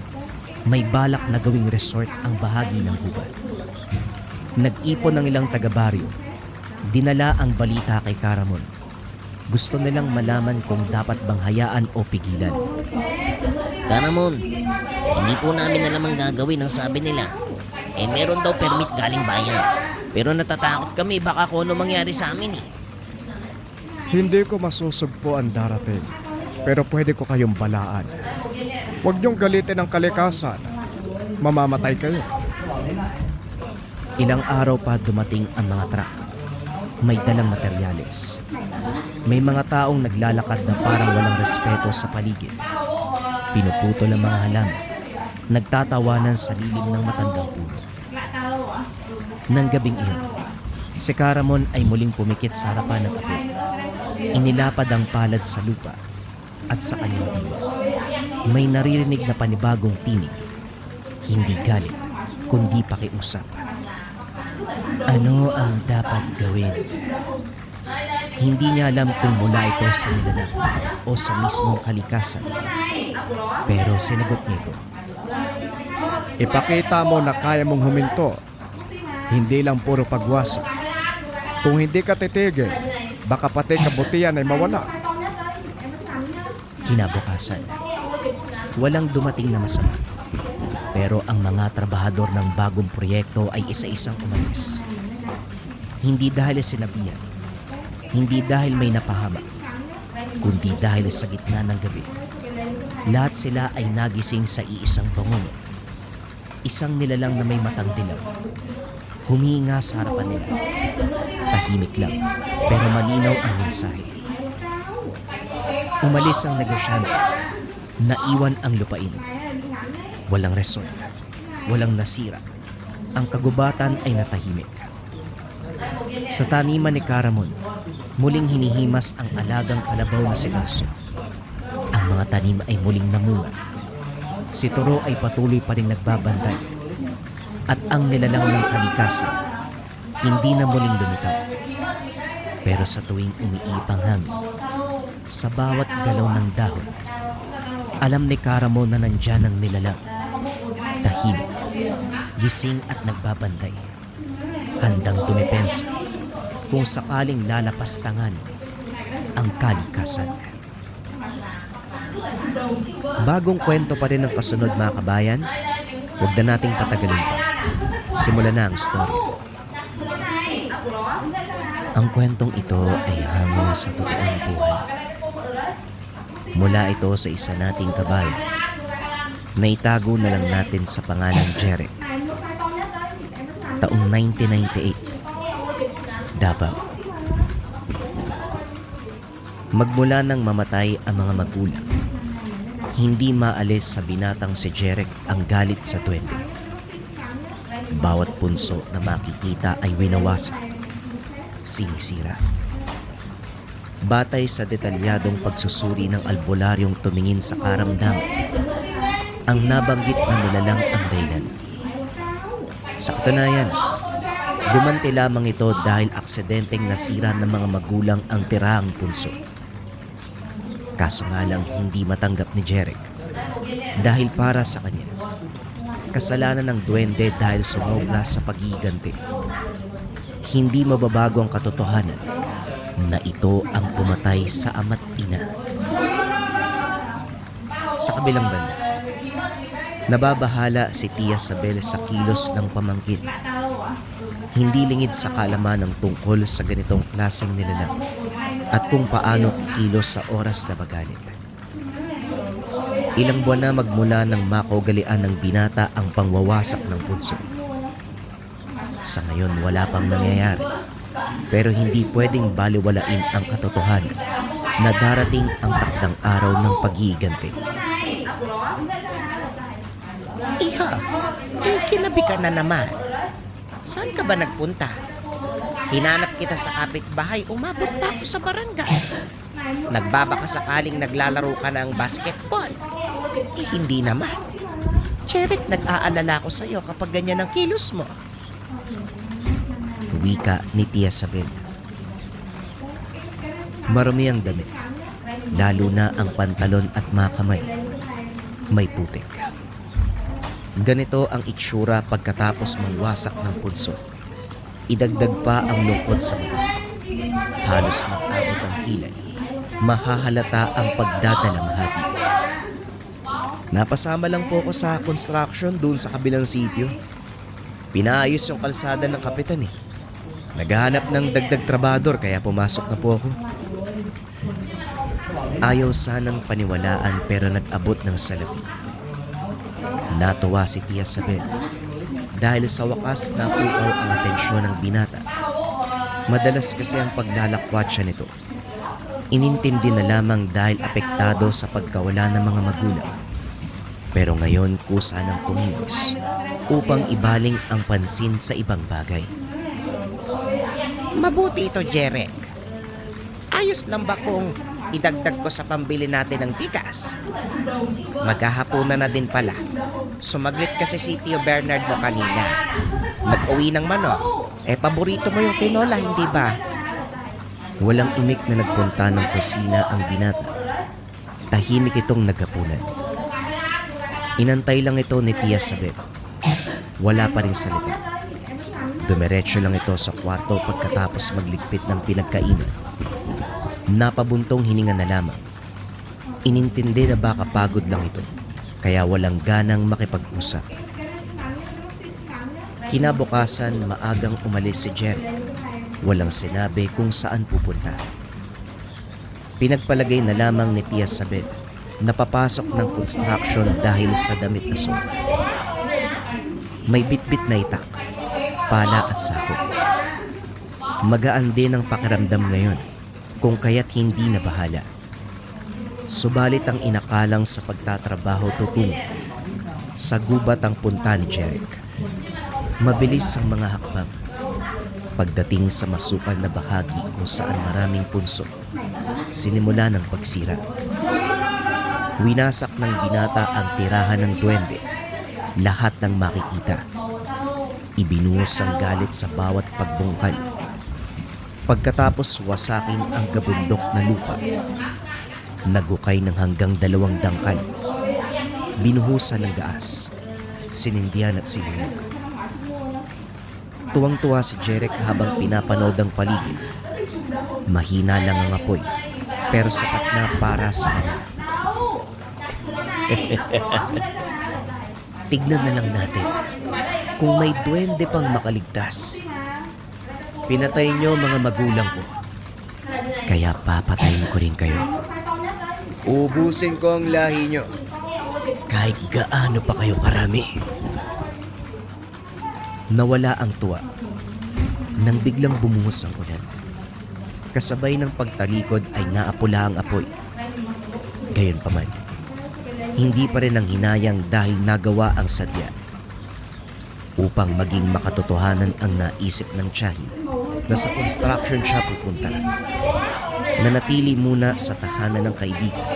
may balak na gawing resort ang bahagi ng gubat. Nag-ipon ng ilang taga-baryo. Dinala ang balita kay Caramon. Gusto nilang malaman kung dapat bang hayaan o pigilan. Karamon, hindi po namin alam ang gagawin ang sabi nila. Meron daw permit galing bayan. Pero natatakot kami baka kung ano mangyari sa amin eh. Hindi ko masusugpo ang darating, pero pwede ko kayong balaan. Huwag niyong galitin ang kalikasan. Mamamatay kayo. Ilang araw pa dumating ang mga truck. May dalang materyales. May mga taong naglalakad na parang walang respeto sa paligid. Pinuputol ang mga halaman. Nagtatawanan sa lilim ng matandang puno. Nang gabing iyon, si Caramon ay muling pumikit sa harapan ng apo. Inilapad ang palad sa lupa at sa kanyang diwa. May naririnig na panibagong tinig. Hindi galit, kundi pakiusap. Ano ang dapat gawin? Hindi niya alam kung mula ito sa nilalang o sa mismong kalikasan. Pero sinagot niya ito. Ipakita mo na kaya mong huminto. Hindi lang puro pagwasa. Kung hindi ka titigil, baka pati kabutihan ay mawala. Kinabukasan, walang dumating na masama. Pero ang mga trabahador ng bagong proyekto ay isa-isang umalis. Hindi dahil sinabihan, hindi dahil may napahamak, kundi dahil sa gitna ng gabi. Lahat sila ay nagising sa iisang bangunan. Isang nilalang na may matang dilaw. Humihinga sa harapan nila. Tahimik lang, pero malinaw ang mensahe. Umalis ang negosyante. Naiwan ang lupain. Walang resort. Walang nasira. Ang kagubatan ay natahimik. Sa taniman ni Caramon, muling hinihimas ang alagang kalabaw na si Ganso. Ang mga tanim ay muling namunga. Si Toro ay patuloy pa rin nagbabantay. At ang nilalang ng kalikasan, hindi na muling lumitaw. Pero sa tuwing umiipang hangin, sa bawat galaw ng dahon, alam ni Caramon na nandyan ang nilalang. Tahimik, gising at nagbabantay. Handang tumipensa kung sakaling lalapastangan ang kalikasan. Bagong kwento pa rin ang kasunod mga kabayan. Huwag na nating patagalin pa. Simulan na ang story. Ang kwentong ito ay hango sa totoong buhay. Mula ito sa isa nating kabayan na itago na lang natin sa pangalang Jeric. Taong 1998, Davao. Magmula nang mamatay ang mga magulang, hindi maalis sa binatang si Jeric ang galit sa duwende. Bawat punso na makikita ay winawasak, sinisira. Batay sa detalyadong pagsusuri ng albularyong tumingin sa karamdaman, ang nabanggit na nilalang ang dahilan. Sa katunayan, gumanti lamang ito dahil aksidenteng nasira ng mga magulang ang tirahang punso. Kaso nga lang hindi matanggap ni Jeric dahil para sa kanya, kasalanan ng duwende dahil sumobra sa paggiganti. Hindi mababago ang katotohanan na ito ang pumatay sa ama't ina. Sa kabilang banda, nababahala si Tia Sabel sa kilos ng pamangkin. Hindi lingid sa kaalaman ng tungkol sa ganitong klaseng nilalang at kung paano kikilos sa oras na magalit. Ilang buwan na magmula ng makaugalian ng binata ang pangwawasak ng punso. Sa ngayon wala pang nangyayari, pero hindi pwedeng baliwalain ang katotohanan na darating ang takdang araw ng pag-iiganti. Iha, kinabi ka na naman. Saan ka ba nagpunta? Hinanap kita sa kapitbahay, umabot pa ako sa barangay. Nagbabaka sakaling naglalaro ka ng basketball. Hindi naman. Jeric, nag-aalala ko sa'yo kapag ganyan ang kilos mo. Wika ni Tia Sabel. Marami ang damit, lalo na ang pantalon at mga kamay. May putik. Ganito ang itsura pagkatapos mangwasak ng punso. Idagdag pa ang lungkot sa mga. Halos mag-abot ang kilay mahahalata ang pagdadalamhati. Napasama lang po ako sa construction doon sa kabilang sitio. Pinaayos yung kalsada ng kapitan eh. Naghahanap ng dagdag trabador kaya pumasok na po ako. Ayaw sanang paniwalaan pero nag-abot ng salapi. Natuwa si Tia Sabel dahil sa wakas napukaw ang atensyon ng binata. Madalas kasi ang paglalakwat siya nito. Inintindi na lamang dahil apektado sa pagkawala ng mga magulang. Pero ngayon kusa ng kumilos upang ibaling ang pansin sa ibang bagay. Mabuti ito, Jeric. Ayos lang ba kung idagdag ko sa pambili natin ng bigas? Maghahapunan na din pala. Sumaglit kasi si Tio Bernard mo kanina. Nag-uwi ng manok. Paborito mo yung tinola, hindi ba? Walang imik na nagpunta ng kusina ang binata. Tahimik itong naghapunan. Inantay lang ito ni Tia Sabel. Wala pa rin salita. Dumiretso lang ito sa kwarto pagkatapos magligpit ng pinagkainan. Napabuntong hininga na lamang. Inintindi na baka pagod lang ito, kaya walang ganang makipag-usap. Kinabukasan, maagang umalis si Jeric. Walang sinabi kung saan pupunta. Pinagpalagay na lamang ni Tia Sabel na papasok ng construction dahil sa damit na suot. May bitbit na itak, pala at sako. Magaan din ang pakiramdam ngayon kung kaya't hindi na bahala. Subalit ang inakalang sa pagtatrabaho tutungo. Sa gubat ang punta ni Jeric. Mabilis ang mga hakbang. Pagdating sa masukal na bahagi kung saan maraming punso, sinimula ng pagsira. Winasak ng binata ang tirahan ng duwende. Lahat ng makikita. Ibinuhos ang galit sa bawat pagbungkal. Pagkatapos wasakin ang gabundok na lupa, nagukay ng hanggang 2 dangkal. Binuhusan ng gaas, sinindihan at sinulog. Tuwang-tuwa si Jeric habang pinapanood ang paligid. Mahina lang ang apoy, pero sapat na para sa kanya. Tignan na lang natin kung may duwende pang makaligtas. Pinatay niyo mga magulang ko, kaya papatayin ko rin kayo. Ubusin ko ang lahi niyo, kahit gaano pa kayo karami. Nawala ang tuwa nang biglang bumuhos ang ulan. Kasabay ng pagtalikod ay naapula ang apoy. Gayunpaman, hindi pa rin ang hinayang dahil nagawa ang sadya. Upang maging makatotohanan ang naisip ng tiyahin na sa construction siya pupunta. Nanatili muna sa tahanan ng kaibigan.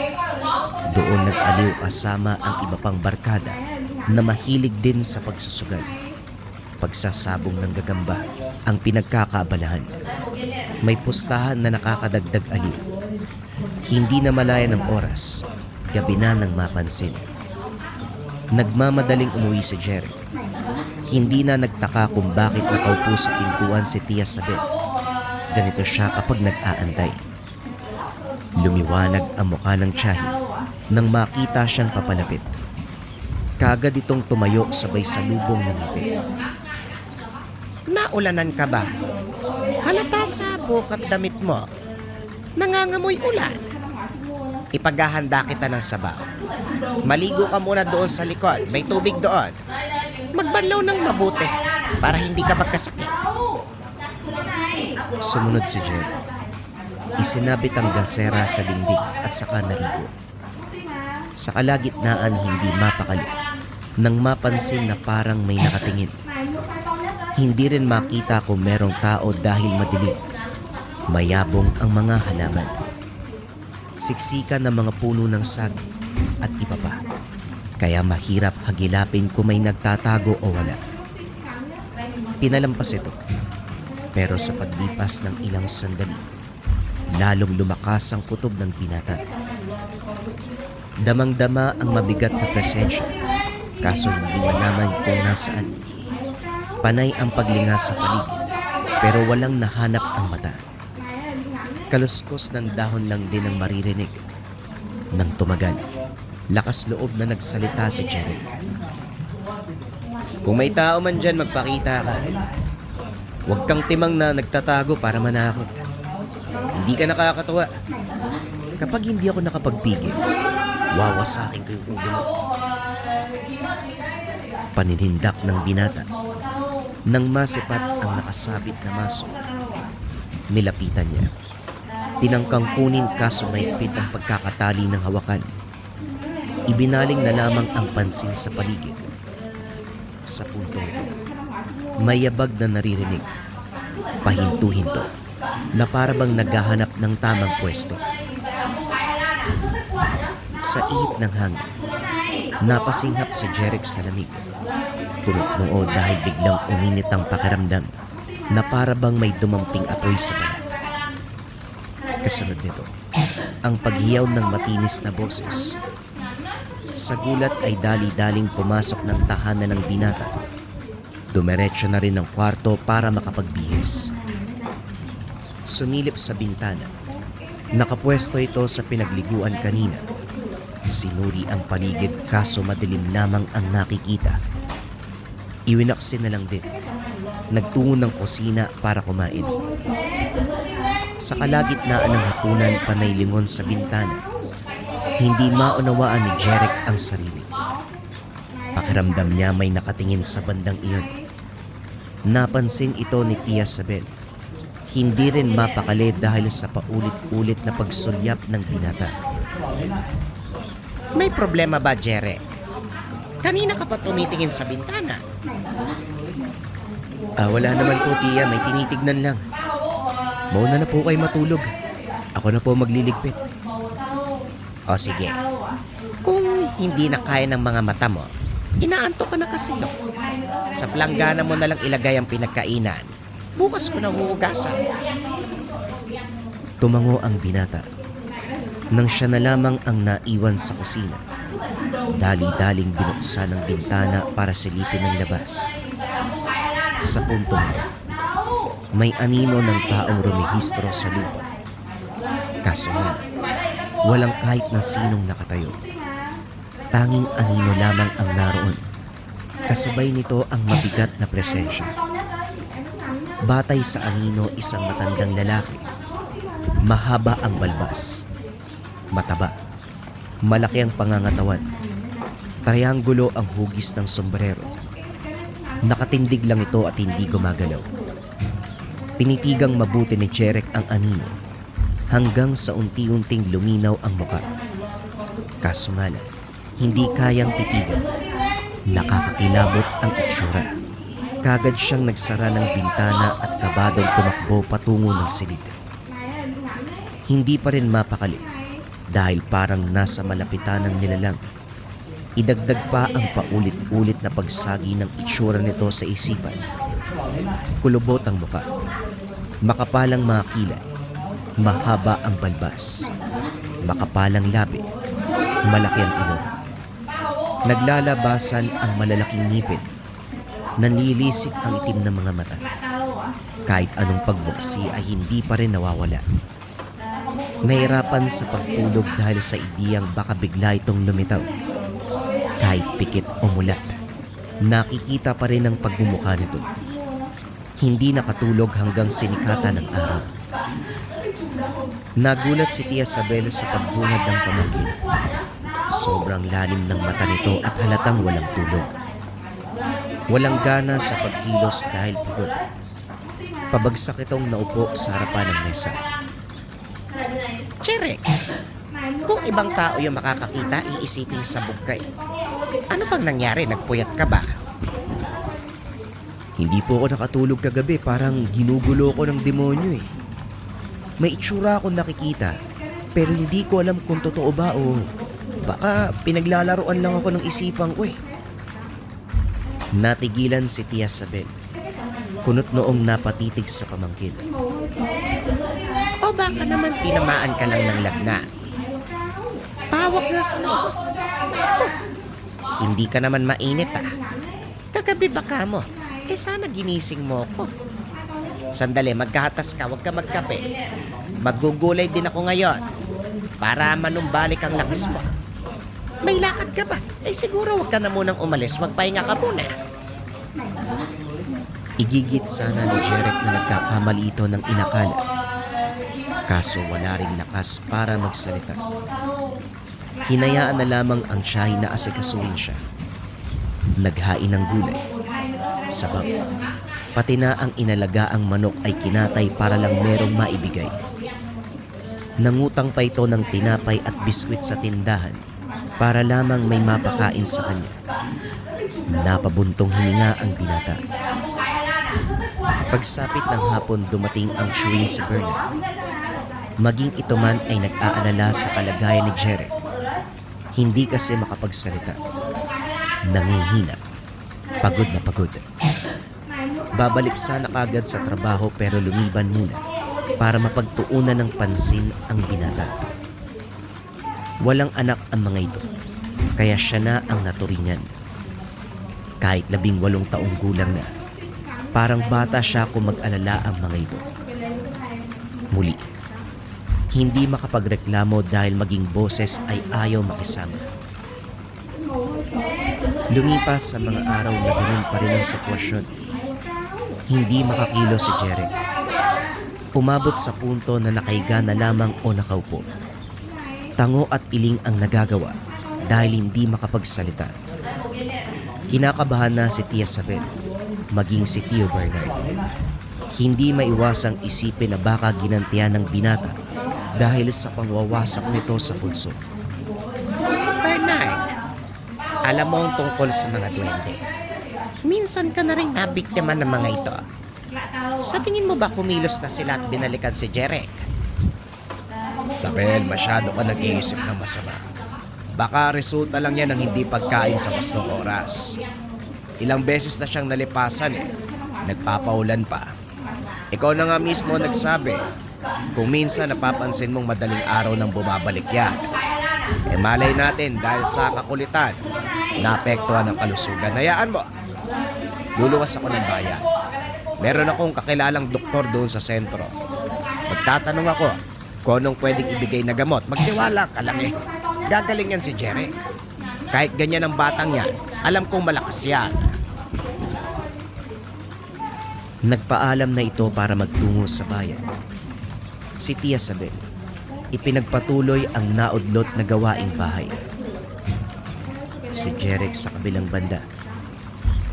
Doon nag-aliw kasama ang iba pang barkada na mahilig din sa pagsusugal. Pagsasabong ng gagamba ang pinagkakaabalahan. May pustahan na nakakadagdag aliw. Hindi na malaya ng oras, gabi na nang mapansin. Nagmamadaling umuwi si Jeric. Hindi na nagtaka kung bakit nakaupo sa pintuan si Tia Sabel. Ganito siya kapag nag-aantay. Lumiwanag ang mukha ng tiyahin nang makita siyang papalapit. Kagad itong tumayo sabay salubong ng ngiti. Naulanan ka ba? Halata sa bukat damit mo. Nangangamoy ulan. Ipaghahanda kita ng sabaw. Maligo ka muna doon sa likod. May tubig doon. Magbanlaw ng mabuti para hindi ka magkasakit. Sumunod si Jerry. Isinabit ang gasera sa dingding at saka naligo. Sa kalagitnaan hindi mapakali nang mapansin na parang may nakatingin. Hindi rin makita kung merong tao dahil madilim. Mayabong ang mga halaman. Siksikan ng mga puno ng saging at iba pa. Kaya mahirap hagilapin kung may nagtatago o wala. Pinalampas ito. Pero sa paglipas ng ilang sandali, lalong lumakas ang kutob ng binata. Damang-dama ang mabigat na presensya, kaso hindi malaman kung nasaan. Panay ang paglinga sa paligid, pero walang nahanap ang mata. Kaluskos ng dahon lang din ang maririnig. Nang tumagal, lakas loob na nagsalita si Jeric. Kung may tao man dyan, magpakita ka. Huwag kang timang na nagtatago para manakot. Hindi ka nakakatuwa. Kapag hindi ako nakapagpigil, wawasakin ko yung ulo mo. Paninindak ng binata. Nang masipat ang nakasabit na maso, nilapitan niya. Tinangkang kunin kaso mahigpit ang pagkakatali ng hawakan. Ibinaling na lamang ang pansin sa paligid. Sa puntong ito, may yabag na naririnig. Pahinto-hinto na parabang naghahanap ng tamang pwesto. Sa ihip ng hangin, napasinghap si Jeric sa lamig. Kunot-noo dahil biglang uminit ang pakiramdam na parabang may dumamping apoy sa balat. Kasunod nito, ang paghiyaw ng matinis na boses. Sa gulat ay dali-daling pumasok ng tahanan ng binata. Dumiretso na rin ng kwarto para makapagbihis. Sumilip sa bintana. Nakapwesto ito sa pinagliguan kanina. Sinuri ang paligid kaso madilim lamang ang nakikita. Iwinaksin na lang din. Nagtungo ng kusina para kumain. Sa kalagitnaan ng hapunan, panay lingon sa bintana. Hindi maunawaan ni Jeric ang sarili. Pakiramdam niya may nakatingin sa bandang iyon. Napansin ito ni Tia Sabel. Hindi rin mapakali dahil sa paulit-ulit na pagsulyap ng binata. May problema ba, Jere? Kanina ka pa tumitingin sa bintana. Wala naman po, Tia. May tinitignan lang. Mauna na po kayo matulog. Ako na po magliligpit. O sige, kung hindi na kaya ng mga mata mo, inaantok ka na kasi no. Sa planggana mo na lang ilagay ang pinagkainan. Bukas ko na huhugasan. Tumango ang binata. Nang siya na lamang ang naiwan sa kusina, dali-daling binuksan ang bintana para silipin ang labas. Sa puntong ito, may anino ng taong rumihistro sa lupa. Kaso nga, walang kahit na sinong nakatayo. Tanging anino lamang ang naroon. Kasabay nito ang mabigat na presensya. Batay sa anino, isang matandang lalaki. Mahaba ang balbas. Mataba. Malaki ang pangangatawan. Trianggulo ang hugis ng sombrero. Nakatindig lang ito at hindi gumagalaw. Pinitigang mabuti ni Jeric ang anino hanggang sa unti-unting luminaw ang muka. Kaso nga lang, hindi kayang titigan. Nakakakilabot ang itsura. Kagad siyang nagsara ng bintana at kabadong tumakbo patungo ng silid. Hindi pa rin mapakali dahil parang nasa malapitan ng nilalang. Idagdag pa ang paulit-ulit na pagsagi ng itsura nito sa isipan. Kulubot ang muka. Makapalang mga kilay. Mahaba ang balbas. Makapalang labi. Malaki ang ilong. Naglalabasan ang malalaking ngipin. Nanlilisik ang itim ng mga mata. Kahit anong pagbuksi ay hindi pa rin nawawala. Nahirapan sa pagtulog dahil sa ideyang baka bigla itong lumitaw. Kahit pikit o mulat, nakikita pa rin ang pagmumukha nito. Hindi nakatulog hanggang sinikata ng araw. Nagulat si Tia Sabel sa pagbungad ng pamangkin. Sobrang lalim ng mata nito at halatang walang tulog. Walang gana sa pagkilos dahil pagod. Pabagsak itong naupo sa harapan ng mesa. Jere, kung ibang tao yung makakakita, iisipin sabog ka eh. Ano bang nangyari? Nagpuyat ka ba? Hindi po ako nakatulog kagabi, parang ginugulo ko ng demonyo eh. May itsura akong nakikita, pero hindi ko alam kung totoo ba o baka pinaglalaroan lang ako ng isipan ko eh. Natigilan si Tia Sabel. Kunot noong napatitig sa pamangkin. O baka naman tinamaan ka lang ng lagnat. Pawak nga sa noo. Hindi ka naman mainit ah. Kagabi baka mo. Sana ginising mo ko. Sandali, magkahatas ka, huwag ka magkape. Magugulay din ako ngayon para manumbalik ang lakas mo. May lakad ka ba? Ay siguro huwag ka na munang umalis. Magpahinga ka muna. Igigit sana ni Jeric na nagkakamali ito ng inakala. Kaso wala ring lakas para magsalita. Hinayaan na lamang ang tiyahin na asikasuhin siya. Naghain ng gulay, sabaw, pati na ang inalagaang manok ay kinatay para lang merong maibigay. Nangutang pa ito ng tinapay at biskwit sa tindahan para lamang may mapakain sa kanya. Napabuntong hininga ang binata. Pagsapit ng hapon dumating ang chewing si Bernard. Maging ito man ay nag-aalala sa kalagayan ni Jeric. Hindi kasi makapagsalita. Nangihina. Pagod na pagod. Babalik sana kagad sa trabaho pero lumiban muna para mapagtuunan ng pansin ang binata. Walang anak ang mga ito, kaya siya na ang naturingan. Kahit 18 taong gulang na, parang bata siya kung mag-alala ang mga ito. Muli, hindi makapagreklamo dahil maging boses ay ayaw makisama. Lumipas sa mga araw na ganun pa rin ang sitwasyon. Hindi makakilo si Jeric. Umabot sa punto na nakahiga na lamang o nakaupo. Tango at iling ang nagagawa dahil hindi makapagsalita. Kinakabahan na si Tia Sabel, maging si Tio Bernard. Hindi maiwasang isipin na baka ginantian ng binata dahil sa pangwawasak nito sa pulso. Bernard, alam mo ang tungkol sa mga duwende. Minsan ka na rin nabiktima ng mga ito. Sa tingin mo ba kumilos na sila at binalikan si Jeric? Sabel, masyado ka nag-iisip ng masama. Baka resulta lang yan ng hindi pagkain sa gustong oras. Ilang beses na siyang nalipasan Nagpapaulan pa. Ikaw na nga mismo nagsabi, kung minsan napapansin mong madaling araw nang bumabalik yan. Malay natin dahil sa kakulitan, naapektuhan ng kalusugan. Hayaan mo. Luluwas ako ng bayan. Meron akong kakilalang doktor doon sa sentro. Magtatanong ako kung anong pwedeng ibigay na gamot. Magtiwala ka lang Gagaling yan si Jeric. Kahit ganyan ang batang yan, alam kong malakas yan. Nagpaalam na ito para magtungo sa bayan. Si Tia Sabel, ipinagpatuloy ang naudlot na gawaing bahay. Si Jeric sa kabilang banda,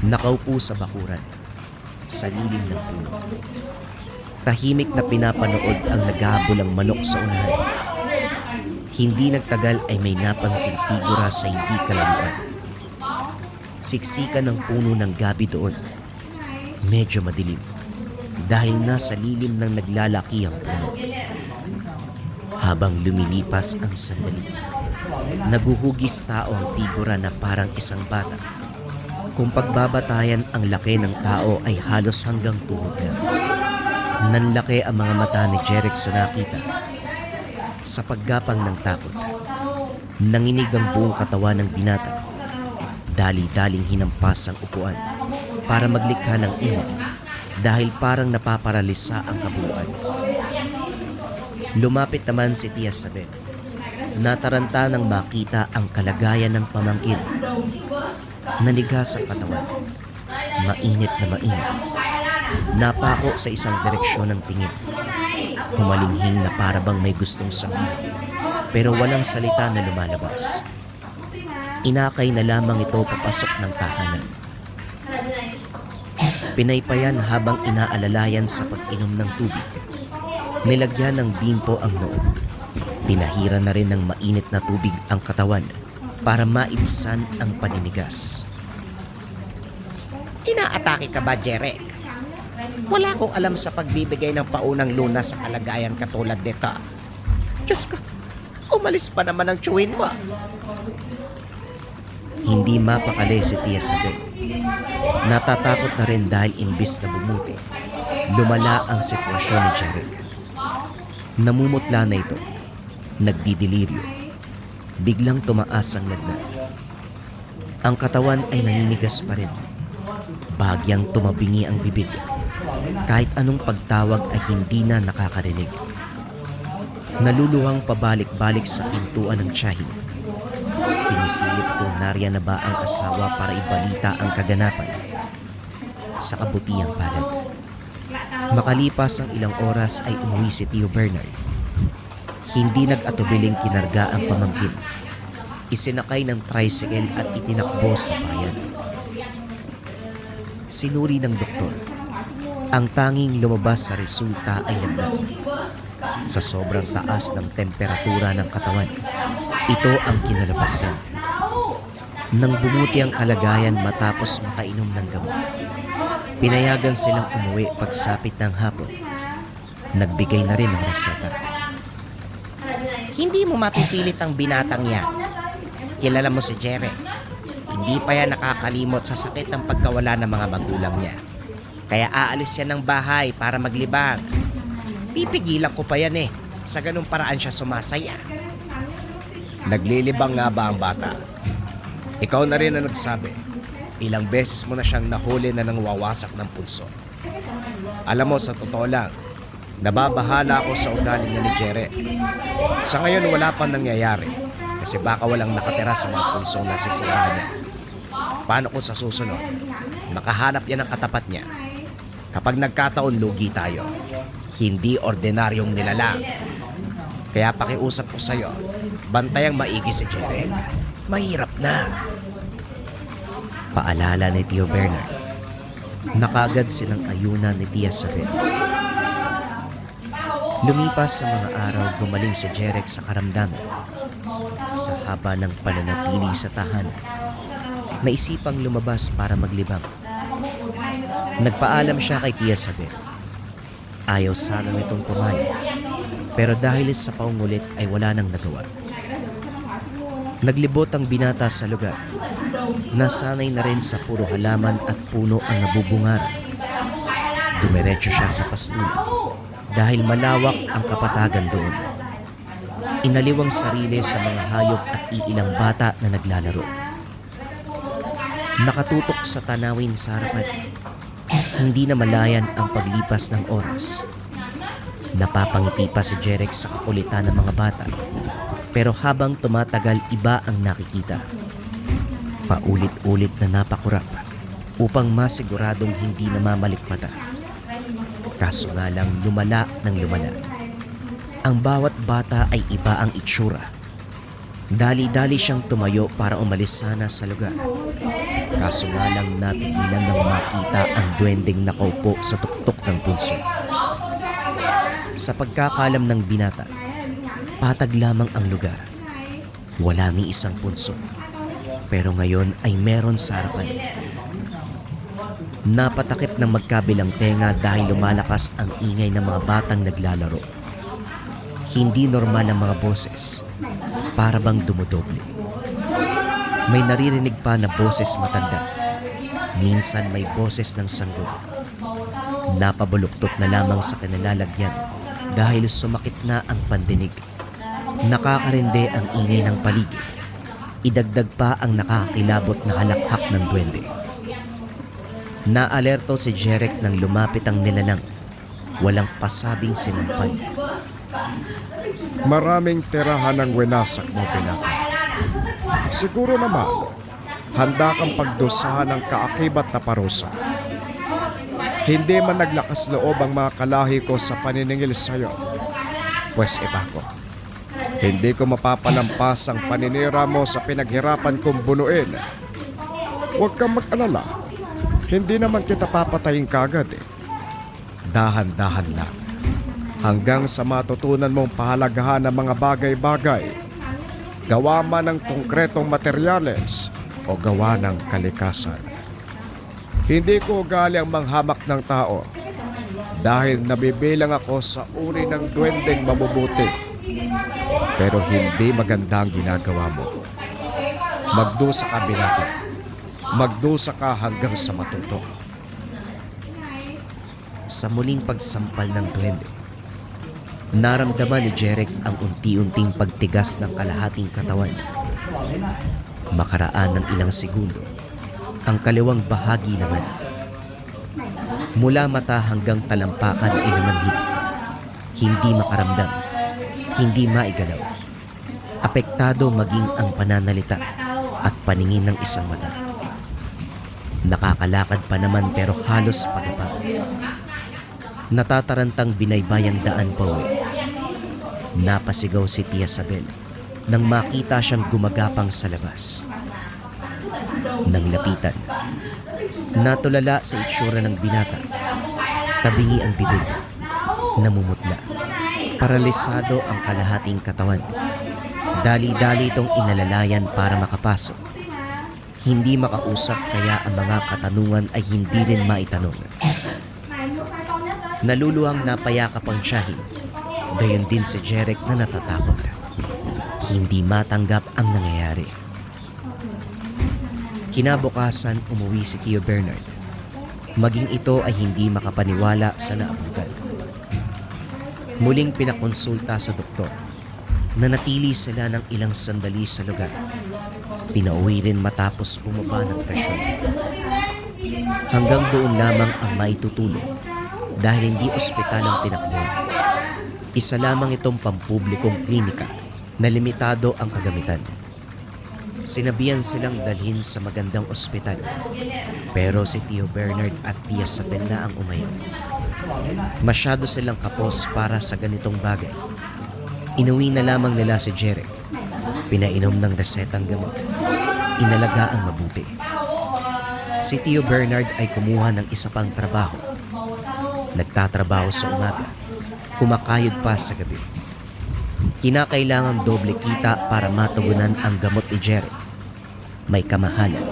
nakaupo sa bakuran, sa lilim ng puno. Tahimik na pinapanood ang naghahabolang manok sa unahan. Hindi nagtagal ay may napansing figura sa hindi kalayuan. Siksikan ng puno ng gabi doon. Medyo madilim dahil nasa lilim ng naglalaki ang puno. Habang lumilipas ang sandali, naguhugis tao ang figura na parang isang bata. Kung pagbabatayan ang laki ng tao ay halos hanggang tuhod na. Nanlaki ang mga mata ni Jeric sa nakita. Sa paggapang ng takot, nanginig ang buong katawan ng binata. Dali-daling hinampas ang upuan para maglikha ng ingay dahil parang napaparalisa ang kabuuan. Lumapit naman si Tia Sabel. Nataranta nang makita ang kalagayan ng pamangkin. Nanigas ang katawan. Mainit na mainit. Napako sa isang direksyon ng tingin. Humalinghing na parabang may gustong sabihin, pero walang salita na lumalabas. Inakay na lamang ito papasok ng tahanan. Pinaypayan habang inaalalayan sa pag-inom ng tubig. Nilagyan ng bimpo ang noo. Pinahira na rin ng mainit na tubig ang katawan para maibsan ang paninigas. Inaatake ka ba, Jeric? Wala akong alam sa pagbibigay ng paunang lunas sa kalagayan katulad nito. Diyos ko, umalis pa naman ang chewin mo. Hindi mapakali si Tia Sabel. Natatakot na rin dahil imbis na bumuti, lumala ang sitwasyon ni Jeric. Namumutla na ito. Nagdidiliryo. Biglang tumaas ang lagnat. Ang katawan ay naninigas pa rin. Bahagyang tumabingi ang bibig. Kahit anong pagtawag ay hindi na nakakarinig. Naluluhang pabalik-balik sa pintuan ng tiyahin. Sinisilip kung nariyan na ba ang asawa para ibalita ang kaganapan sa kabutihang palad. Makalipas ang ilang oras ay umuwi si Tio Bernard. Hindi nag-atubiling kinarga ang pamangkin. Isinakay ng tricycle at itinakbo sa bayan. Sinuri ng doktor. Ang tanging lumabas sa resulta ay lagnat. Sa sobrang taas ng temperatura ng katawan, ito ang kinalabasan. Nang bumuti ang kalagayan matapos makainom ng gamot, pinayagan silang umuwi pagsapit ng hapon. Nagbigay na rin ng reseta. Hindi mo mapipilit ang binatang yan. Kilala mo si Jere. Hindi pa yan nakakalimot sa sakit ng pagkawala ng mga magulang niya. Kaya aalis siya ng bahay para maglibang. Pipigilan ko pa yan eh. Sa ganung paraan siya sumasaya. Naglilibang nga ba ang bata? Ikaw na rin ang nagsabi. Ilang beses mo na siyang nahuli na nang wawasak ng pulso. Alam mo, sa totoo lang, nababahala ako sa ugali niya ni Jere. Sa ngayon wala pa nangyayari kasi baka walang nakatira sa mga pulsong nasisira niya. Paano kung sa susunod, makahanap yan ng katapat niya? Kapag nagkataon, lugi tayo. Hindi ordinaryong nilalang. Kaya pakiusap ko sa'yo, bantayang maigi si Jere. Mahirap na. Paalala ni Tio Bernard. Nakagad silang ayunan ni Tia Sabet. Lumipas sa mga araw, gumaling si Jerek sa karamdaman. Sa haba ng pananatili sa tahanan, naisipang lumabas para maglibang. Nagpaalam siya kay Tia Sabet. Ayaw sana nitong pumayag, pero dahil sa paungulit ay wala nang nagawa. Naglibot ang binata sa lugar. Nasanay na rin sa puro halaman at puno ang nabubungaran. Dumiretso siya sa pastulan dahil malawak ang kapatagan doon. Inaliw ang sarili sa mga hayop at iilang bata na naglalaro. Nakatutok sa tanawin sa harapan. Hindi na malayan ang paglipas ng oras. Napapangiti pa si Jerek sa kakulitan ng mga bata. Pero habang tumatagal, iba ang nakikita. Paulit-ulit na napakurap upang masiguradong hindi namamalikmata. Kaso nga lang lumala ng lumala. Ang bawat bata ay iba ang itsura. Dali-dali siyang tumayo para umalis sana sa lugar. Kaso nga lang napigilan ng makita ang duwendeng nakaupo sa tuktok ng punso. Sa pagkakalam ng binata, patag lamang ang lugar. Wala ni isang punso. Pero ngayon ay meron sa harapan. Napatakip ng magkabilang tenga dahil lumalakas ang ingay ng mga batang naglalaro. Hindi normal ang mga boses. Para bang dumodoble. May naririnig pa na boses matanda. Minsan may boses ng sanggol. Napabuluktot na lamang sa kanilalagyan dahil sumakit na ang pandinig. Nakakarinde ang ingay ng paligid. Idagdag pa ang nakakakilabot na halakhak ng duwende. Naalerto si Jerek nang lumapit ang nilalang. Walang pasabing sinampal. Maraming tirahan ng winasak mo, binata. Siguro naman, handa kang pagdusahan ng kaakibat na parusa. Hindi man naglakas loob ang mga kalahi ko sa paniningil sa'yo. Pues iba ko. Hindi ko mapapalampas ang paninira mo sa pinaghirapan kong bunuin. Huwag kang mag-alala. Hindi naman kita papatayin kagad eh. Dahan-dahan lang. Hanggang sa matutunan mong pahalagahan ng mga bagay-bagay. Gawa man ng konkretong materyales o gawa ng kalikasan. Hindi ko ugali ang manghamak ng tao dahil nabibilang ako sa uri ng duwendeng mabubuti. Pero hindi maganda ang ginagawa mo. Magdusa ka, binata. Magdusa ka hanggang sa matuto. Sa muling pagsampal ng duwende, naramdaman ni Jerek ang unti-unting pagtigas ng kalahating katawan. Makaraan ng ilang segundo, ang kaliwang bahagi naman. Mula mata hanggang talampakan ay namanhid. Hindi makaramdam. Hindi maigalaw. Apektado maging ang pananalita at paningin ng isang mata. Nakakalakad pa naman pero halos pagapag. Natatarantang binaybayang daan pa uwi. Napasigaw si Tia Sabel nang makita siyang gumagapang sa labas. Nang lapitan, natulala sa itsura ng binata. Tabingi ang bibig, namumutla. Paralisado ang kalahating katawan. Dali-dali itong inalalayan para makapasok. Hindi makausap kaya ang mga katanungan ay hindi rin maitanong. Naluluwang napayakap ang tiyahin. Gayon din si Jeric na natatakot. Hindi matanggap ang nangyayari. Kinabukasan umuwi si Tio Bernard. Maging ito ay hindi makapaniwala sa naabutan. Muling pinakonsulta sa doktor. Nanatili sila ng ilang sandali sa lugar. Pinauwi rin matapos bumaba ng presyon. Hanggang doon lamang ang maitutulong dahil hindi ospital ang tinakbuhan. Isa lamang itong pampublikong klinika na limitado ang kagamitan. Sinabihan silang dalhin sa magandang ospital pero si Tio Bernard at Tia Sabel na ang umayaw. Masyado silang kapos para sa ganitong bagay. Inuwi na lamang nila si Jeric. Pinainom ng resetang gamot. Inalaga ang mabuti. Si Tio Bernard ay kumuha ng isa pang trabaho. Nagtatrabaho sa umaga. Kumakayod pa sa gabi. Kinakailangang doble kita para matugunan ang gamot ni Jeric. May kamahalan.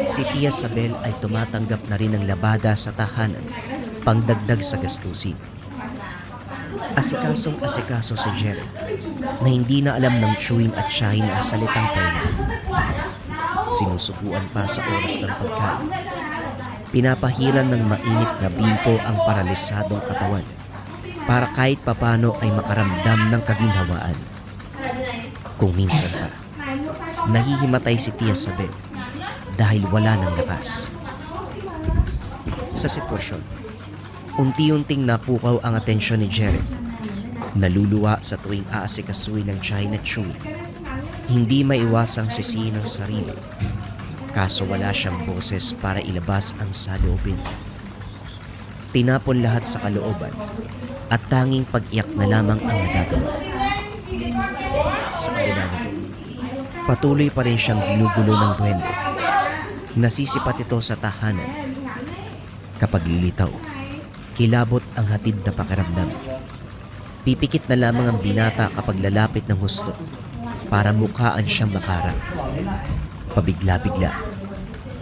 Si Tia Sabel ay tumatanggap na rin ng labada sa tahanan, pangdagdag sa gastusin. Asikasong asikaso si Jeric na hindi na alam ng chewing at shahin ang salitang pahinga. Sinusubuan pa sa oras ng pagkain. Pinapahiran ng mainit na bimpo ang paralisadong katawan para kahit papano ay makaramdam ng kaginhawaan. Kung minsan pa, nahihimatay si Tia Sabel dahil wala ng lakas. Sa sitwasyon, unti-unting napukaw ang atensyon ni Jeric. Naluluwa sa tuwing aasikasuhin ng tiyahin at chewing. Hindi maiwasang sisihin ang sarili. Kaso wala siyang boses para ilabas ang saloobin. Tinapon lahat sa kalooban at tanging pag-iyak na lamang ang nagagawa. Sa kabila nito, patuloy pa rin siyang ginugulo ng duwende. Nasisipat ito sa tahanan. Kapag lilitaw, kilabot ang hatid na pakiramdam. Pipikit na lamang ang binata kapag lalapit ng husto para mukhaan siyang makarang. Pabigla-bigla.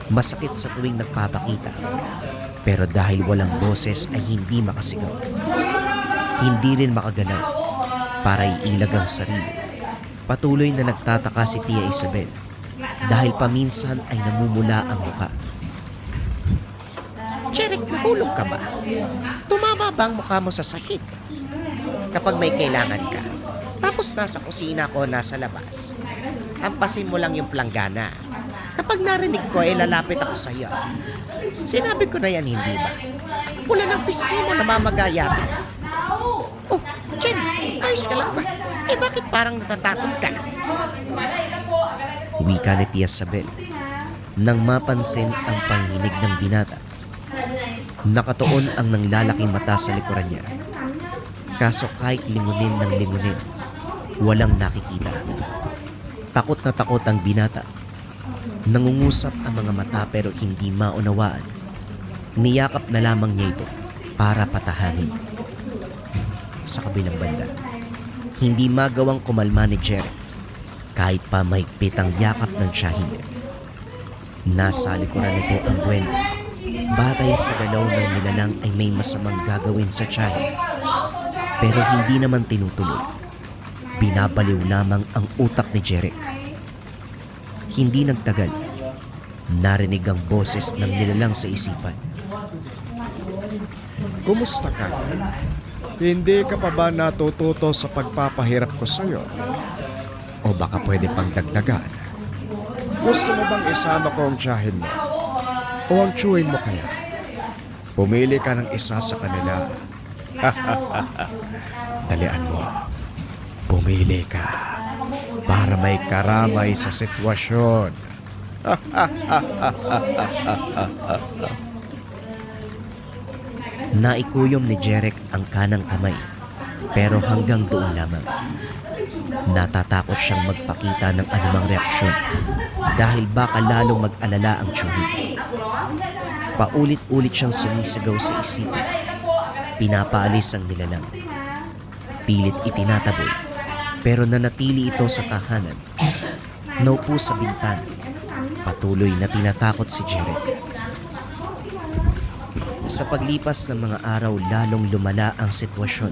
Masakit sa tuwing nagpapakita. Pero dahil walang boses ay hindi makasigaw. Hindi rin makagalaw para iilag ang sarili. Patuloy na nagtataka si Tia Isabel dahil paminsan ay namumula ang mukha. Jeric, nahulog ka ba? Tumama ba ang mukha mo sa sakit? Kapag may kailangan ka, tapos nasa kusina ko, nasa labas, hampasin mo lang yung planggana. Kapag narinig ko, lalapit ako sa iyo. Sinabi ko na yan, hindi ba? Pula ng pisngi mo, namamagaya. Oh, Jen, ayos ka lang ba? Bakit parang natatakot ka? Wika ni Tia Sabel nang mapansin ang panginig ng binata. Nakatuon ang nanglalaking mata sa likuran niya. Kaso kahit lingunin ng lingunin, walang nakikita. Takot na takot ang binata. Nangungusap ang mga mata pero hindi maunawaan. Niyakap na lamang niya ito para patahanin. Sa kabilang banda, hindi magawang kumalma ni Jeric kahit pa mahigpit ang yakap ng tiyahin. Nasa likuran nito ang duwende. Batay sa galaw ng nilalang ay may masamang gagawin sa tiyahin. Pero hindi naman tinutuloy. Binabaliw lamang ang utak ni Jeric. Hindi nagtagal. Narinig ang boses ng nilalang sa isipan. Kumusta ka? Hindi ka pa ba natututo sa pagpapahirap ko sa'yo? O baka pwede pang dagdagan? Gusto mo bang isama ko ang tiyahin mo? O ang chewin mo kaya? Pumili ka ng isa sa kanila. Dalian mo. Pumili ka para may karamay sa sitwasyon. Naikuyom ni Jeric ang kanang kamay, pero hanggang doon lamang. Natatakot siyang magpakita ng anumang reaksyon dahil baka lalong mag-alala ang tiyuhin. Paulit-ulit siyang sumisigaw sa isipan. Pinapaalis ang nilalang. Pilit itinataboy, pero nanatili ito sa tahanan. Naupo sa bintana. Patuloy na tinatakot si Jeric. Sa paglipas ng mga araw, lalong lumala ang sitwasyon.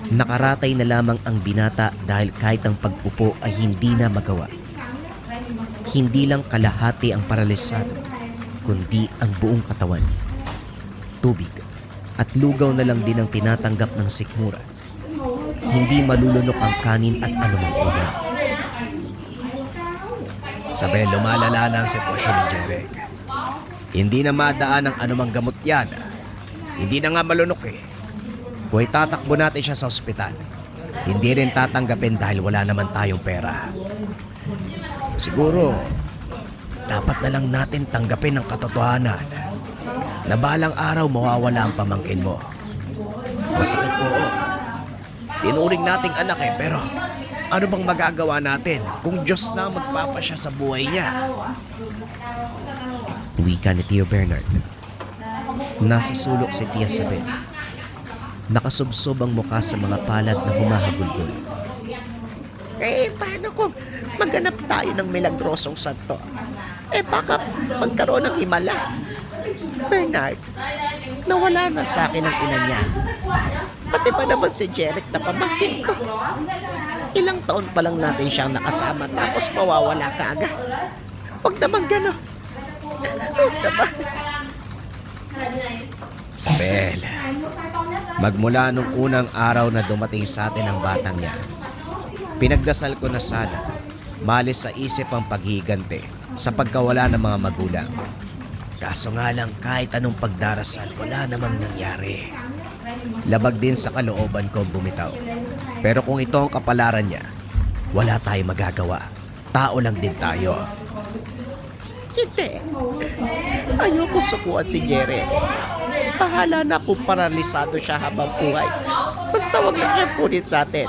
Nakaratay na lamang ang binata dahil kahit ang pag-upo ay hindi na magawa. Hindi lang kalahati ang paralisado, kundi ang buong katawan. Tubig at lugaw na lang din ang tinatanggap ng sikmura. Hindi malulunok ang kanin at anumang ulam. Sabi, lumalala na ang sitwasyon ni Jeric. Hindi na madaan ang anumang gamot yan. Hindi na nga malunok eh. Kung itatakbo natin siya sa ospital, hindi rin tatanggapin dahil wala naman tayong pera. Siguro, dapat na lang natin tanggapin ang katotohanan na balang araw mawawala ang pamangkin mo. Masakit po. Tinuring nating anak eh, pero ano bang magagawa natin kung Diyos na magpapasya sa buhay niya? Wika ni Tio Bernard. Nasa sulok si Tia Sabel. Nakasubsob ang mukha sa mga palad na humahagulgol. Paano kung maghanap tayo ng milagrosong santo? Baka magkaroon ng himala. Bernard, nawala na sa akin ang ina niya. Pati pa naman si Jeric na pamangkin ko. Ilang taon pa lang natin siyang nakasama tapos mawawala ka agad. Huwag naman gano'n. Huwag naman. Sabel, magmula nung unang araw na dumating sa atin ang batang yan, pinagdasal ko na sana malis sa isip ang paghihiganti sa pagkawala ng mga magulang. Kaso nga lang kahit anong pagdarasal, wala namang nangyari. Labag din sa kalooban ko bumitaw. Pero kung ito ang kapalaran niya, wala tayong magagawa. Tao lang din tayo. Hindi. Ayoko sukuan si Jerry. Bahala na kung paralisado siya habang buhay. Basta wag lang yan punit sa atin.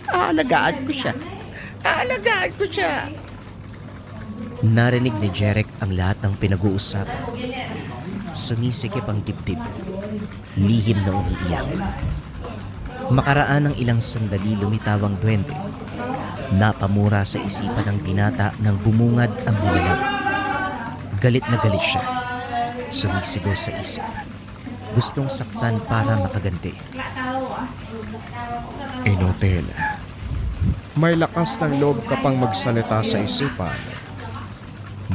Aalagaan ko siya. Aalagaan ko siya. Narinig ni Jeric ang lahat ng pinag-uusapan. Sumisikip ang dibdib. Lihim na umiiyak. Makaraan ng ilang sandali lumitaw ang duwende. Napamura sa isipan ng binata nang bumungad ang nilalang. Galit na galit siya. Sumisigaw sa isip. Gustong saktan para makaganti. Inotel, may lakas ng loob ka pang magsalita sa isipan.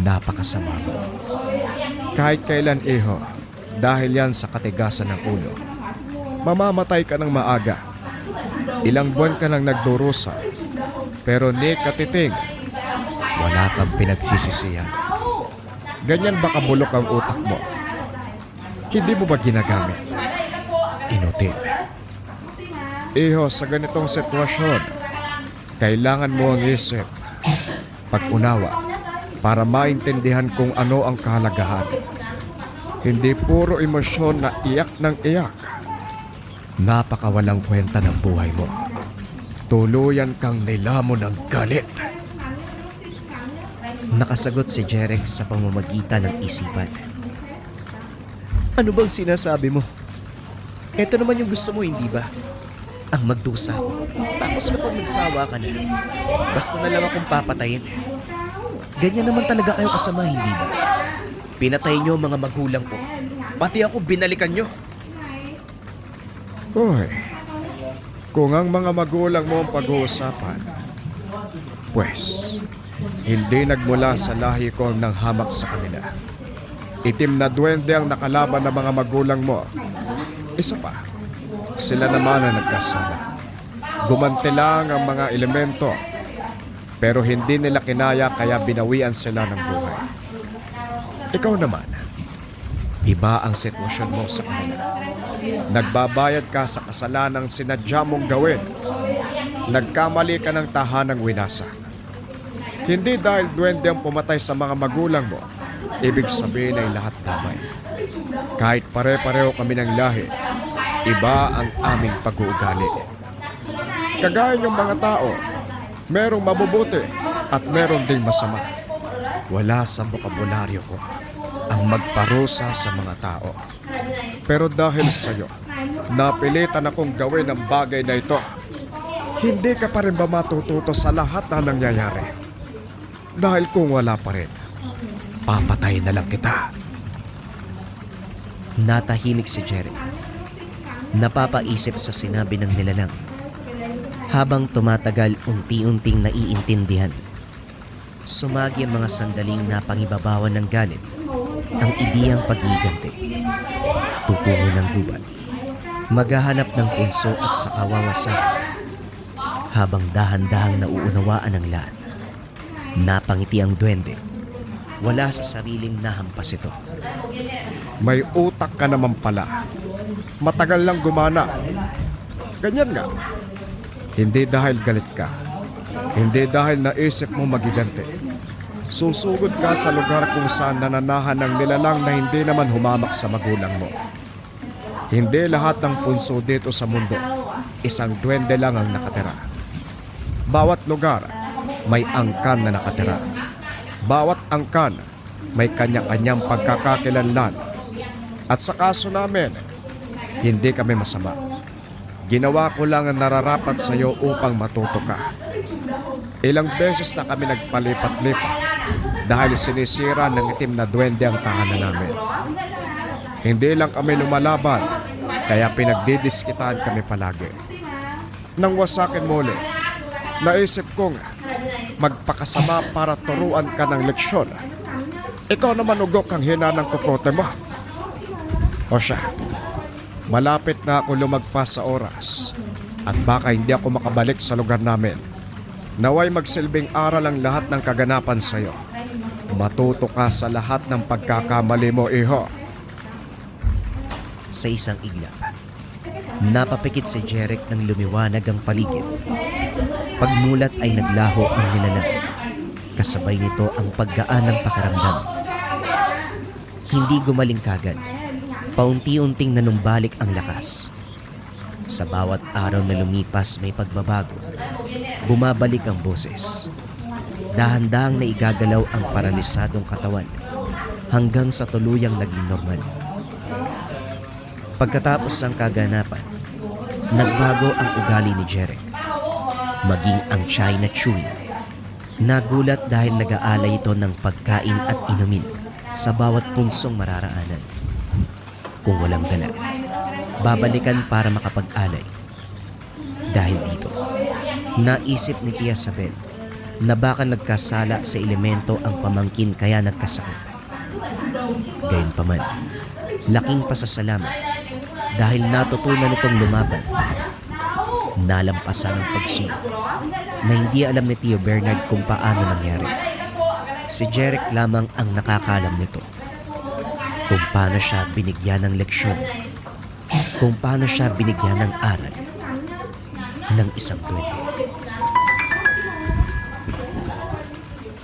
Napakasama mo. Kahit kailan, Iho, dahil yan sa katigasan ng ulo. Mamamatay ka ng maaga. Ilang buwan ka nang nagdurusa. Pero ni katiting, wala kang pinagsisisihan. Ganyan ba kabulok ang utak mo? Hindi mo ba ginagamit? Inutil. Iho, sa ganitong sitwasyon, kailangan mo ang isip, pag-unawa, para maintindihan kung ano ang kahalagahan. Hindi puro emosyon na iyak ng iyak. Napakawalang kwenta ng buhay mo. Tuluyan kang nilamon ng galit. Nakasagot si Jeric sa pamamagitan ng isipan. Ano bang sinasabi mo? Ito naman yung gusto mo, hindi ba? Ang magdusa ko. Tapos kapag nagsawa ka na, basta na lang akong papatayin. Ganyan naman talaga kayo kasama, hindi ba? Pinatay niyo ang mga magulang ko. Pati ako binalikan niyo. Hoy, kung ang mga magulang mo ang pag-uusapan, pues, hindi nagmula sa lahi ko ang nanghamak sa kanila. Itim na duwende ang nakalaban ng mga magulang mo. Isa pa, sila naman ang nagkasala. Gumanti lang ang mga elemento, pero hindi nila kinaya kaya binawian sila ng buhay. Ikaw naman, iba ang sitwasyon mo sa kanila. Nagbabayad ka sa kasalanang sinadya mong gawin. nagkamali ka ng tahanang winasak. Hindi dahil duwende ang pumatay sa mga magulang mo, ibig sabihin ay lahat damay. Kahit pare-pareho kami ng lahi, iba ang aming pag-uugali. Kagaya ng mga tao, merong mabubuti at meron ding masama. Wala sa bokabularyo ko ang magparusa sa mga tao. Pero dahil sa iyo, napilitan akong gawin ang bagay na ito. Hindi ka pa rin ba matututo sa lahat na nangyayari? Dahil kung wala pa rin, papatay na lang kita. Natahimik si Jeric. Napapaisip sa sinabi ng nilalang. Habang tumatagal, unti-unting naiintindihan. Sumagi ang mga sandaling napangibabawan ng galit, ang ideyang paghiganti. Tutungo ng gubat. Maghahanap ng punso at sa kawawasan. Habang dahan-dahang nauunawaan ang lahat. Napangiti ang duwende. Wala sa sariling nahampas ito. May utak ka naman pala. Matagal lang gumana. Ganyan nga. Hindi dahil galit ka. Hindi dahil naisip mo magiganti. Susugod ka sa lugar kung saan nananahan ng nilalang na hindi naman humamak sa magulang mo. Hindi lahat ng punso dito sa mundo, isang duwende lang ang nakatira. Bawat lugar, may angkan na nakatira. Bawat angkan, may kanya-kanyang pagkakakilanlan. At sa kaso namin, hindi kami masama. Ginawa ko lang ang nararapat sa iyo upang matuto ka. Ilang beses na kami nagpalipat-lipat dahil sinisira ng itim na duwende ang tahanan namin. Hindi lang kami lumalaban, kaya pinagdidiskitaan kami palagi. Nang wasakin muli, naisip kong magpakasama para turuan ka ng leksyon. Ikaw naman ugok ang hina ng kukote mo. O siya, malapit na ako lumagpas sa oras at baka hindi ako makabalik sa lugar namin. Naway magsilbing aral ang lahat ng kaganapan sa iyo. Matuto ka sa lahat ng pagkakamali mo, iho. Sa isang iglap, napapikit si Jeric nang lumiwanag ang paligid. Pagmulat ay naglaho ang nilalang. Kasabay nito ang paggaan ng pakiramdam. Hindi gumaling kagad. Paunti-unting nanumbalik ang lakas. Sa bawat araw na lumipas may pagbabago. Bumabalik ang boses. Dahan-dahang na igagalaw ang paralisadong katawan hanggang sa tuluyang naging normal. Pagkatapos ng kaganapan, nagbago ang ugali ni Jeric. Maging ang siya'y na chewing. Nagulat dahil nag-aalay ito ng pagkain at inumin sa bawat punsong mararaanan. Kung walang dala, babalikan para makapag-alay. Dahil dito, naisip ni Tia Sabel na baka nagkasala sa elemento ang pamangkin kaya nagkasakit. Gayunpaman, laking pasasalamat dahil natutunan itong lumaban. Nalampasan ang pagsuyo na hindi alam ni Tio Bernard kung paano nangyari. Si Jeric lamang ang nakakalam nito. Kung paano siya binigyan ng leksyon. Kung paano siya binigyan ng aral ng isang duwende.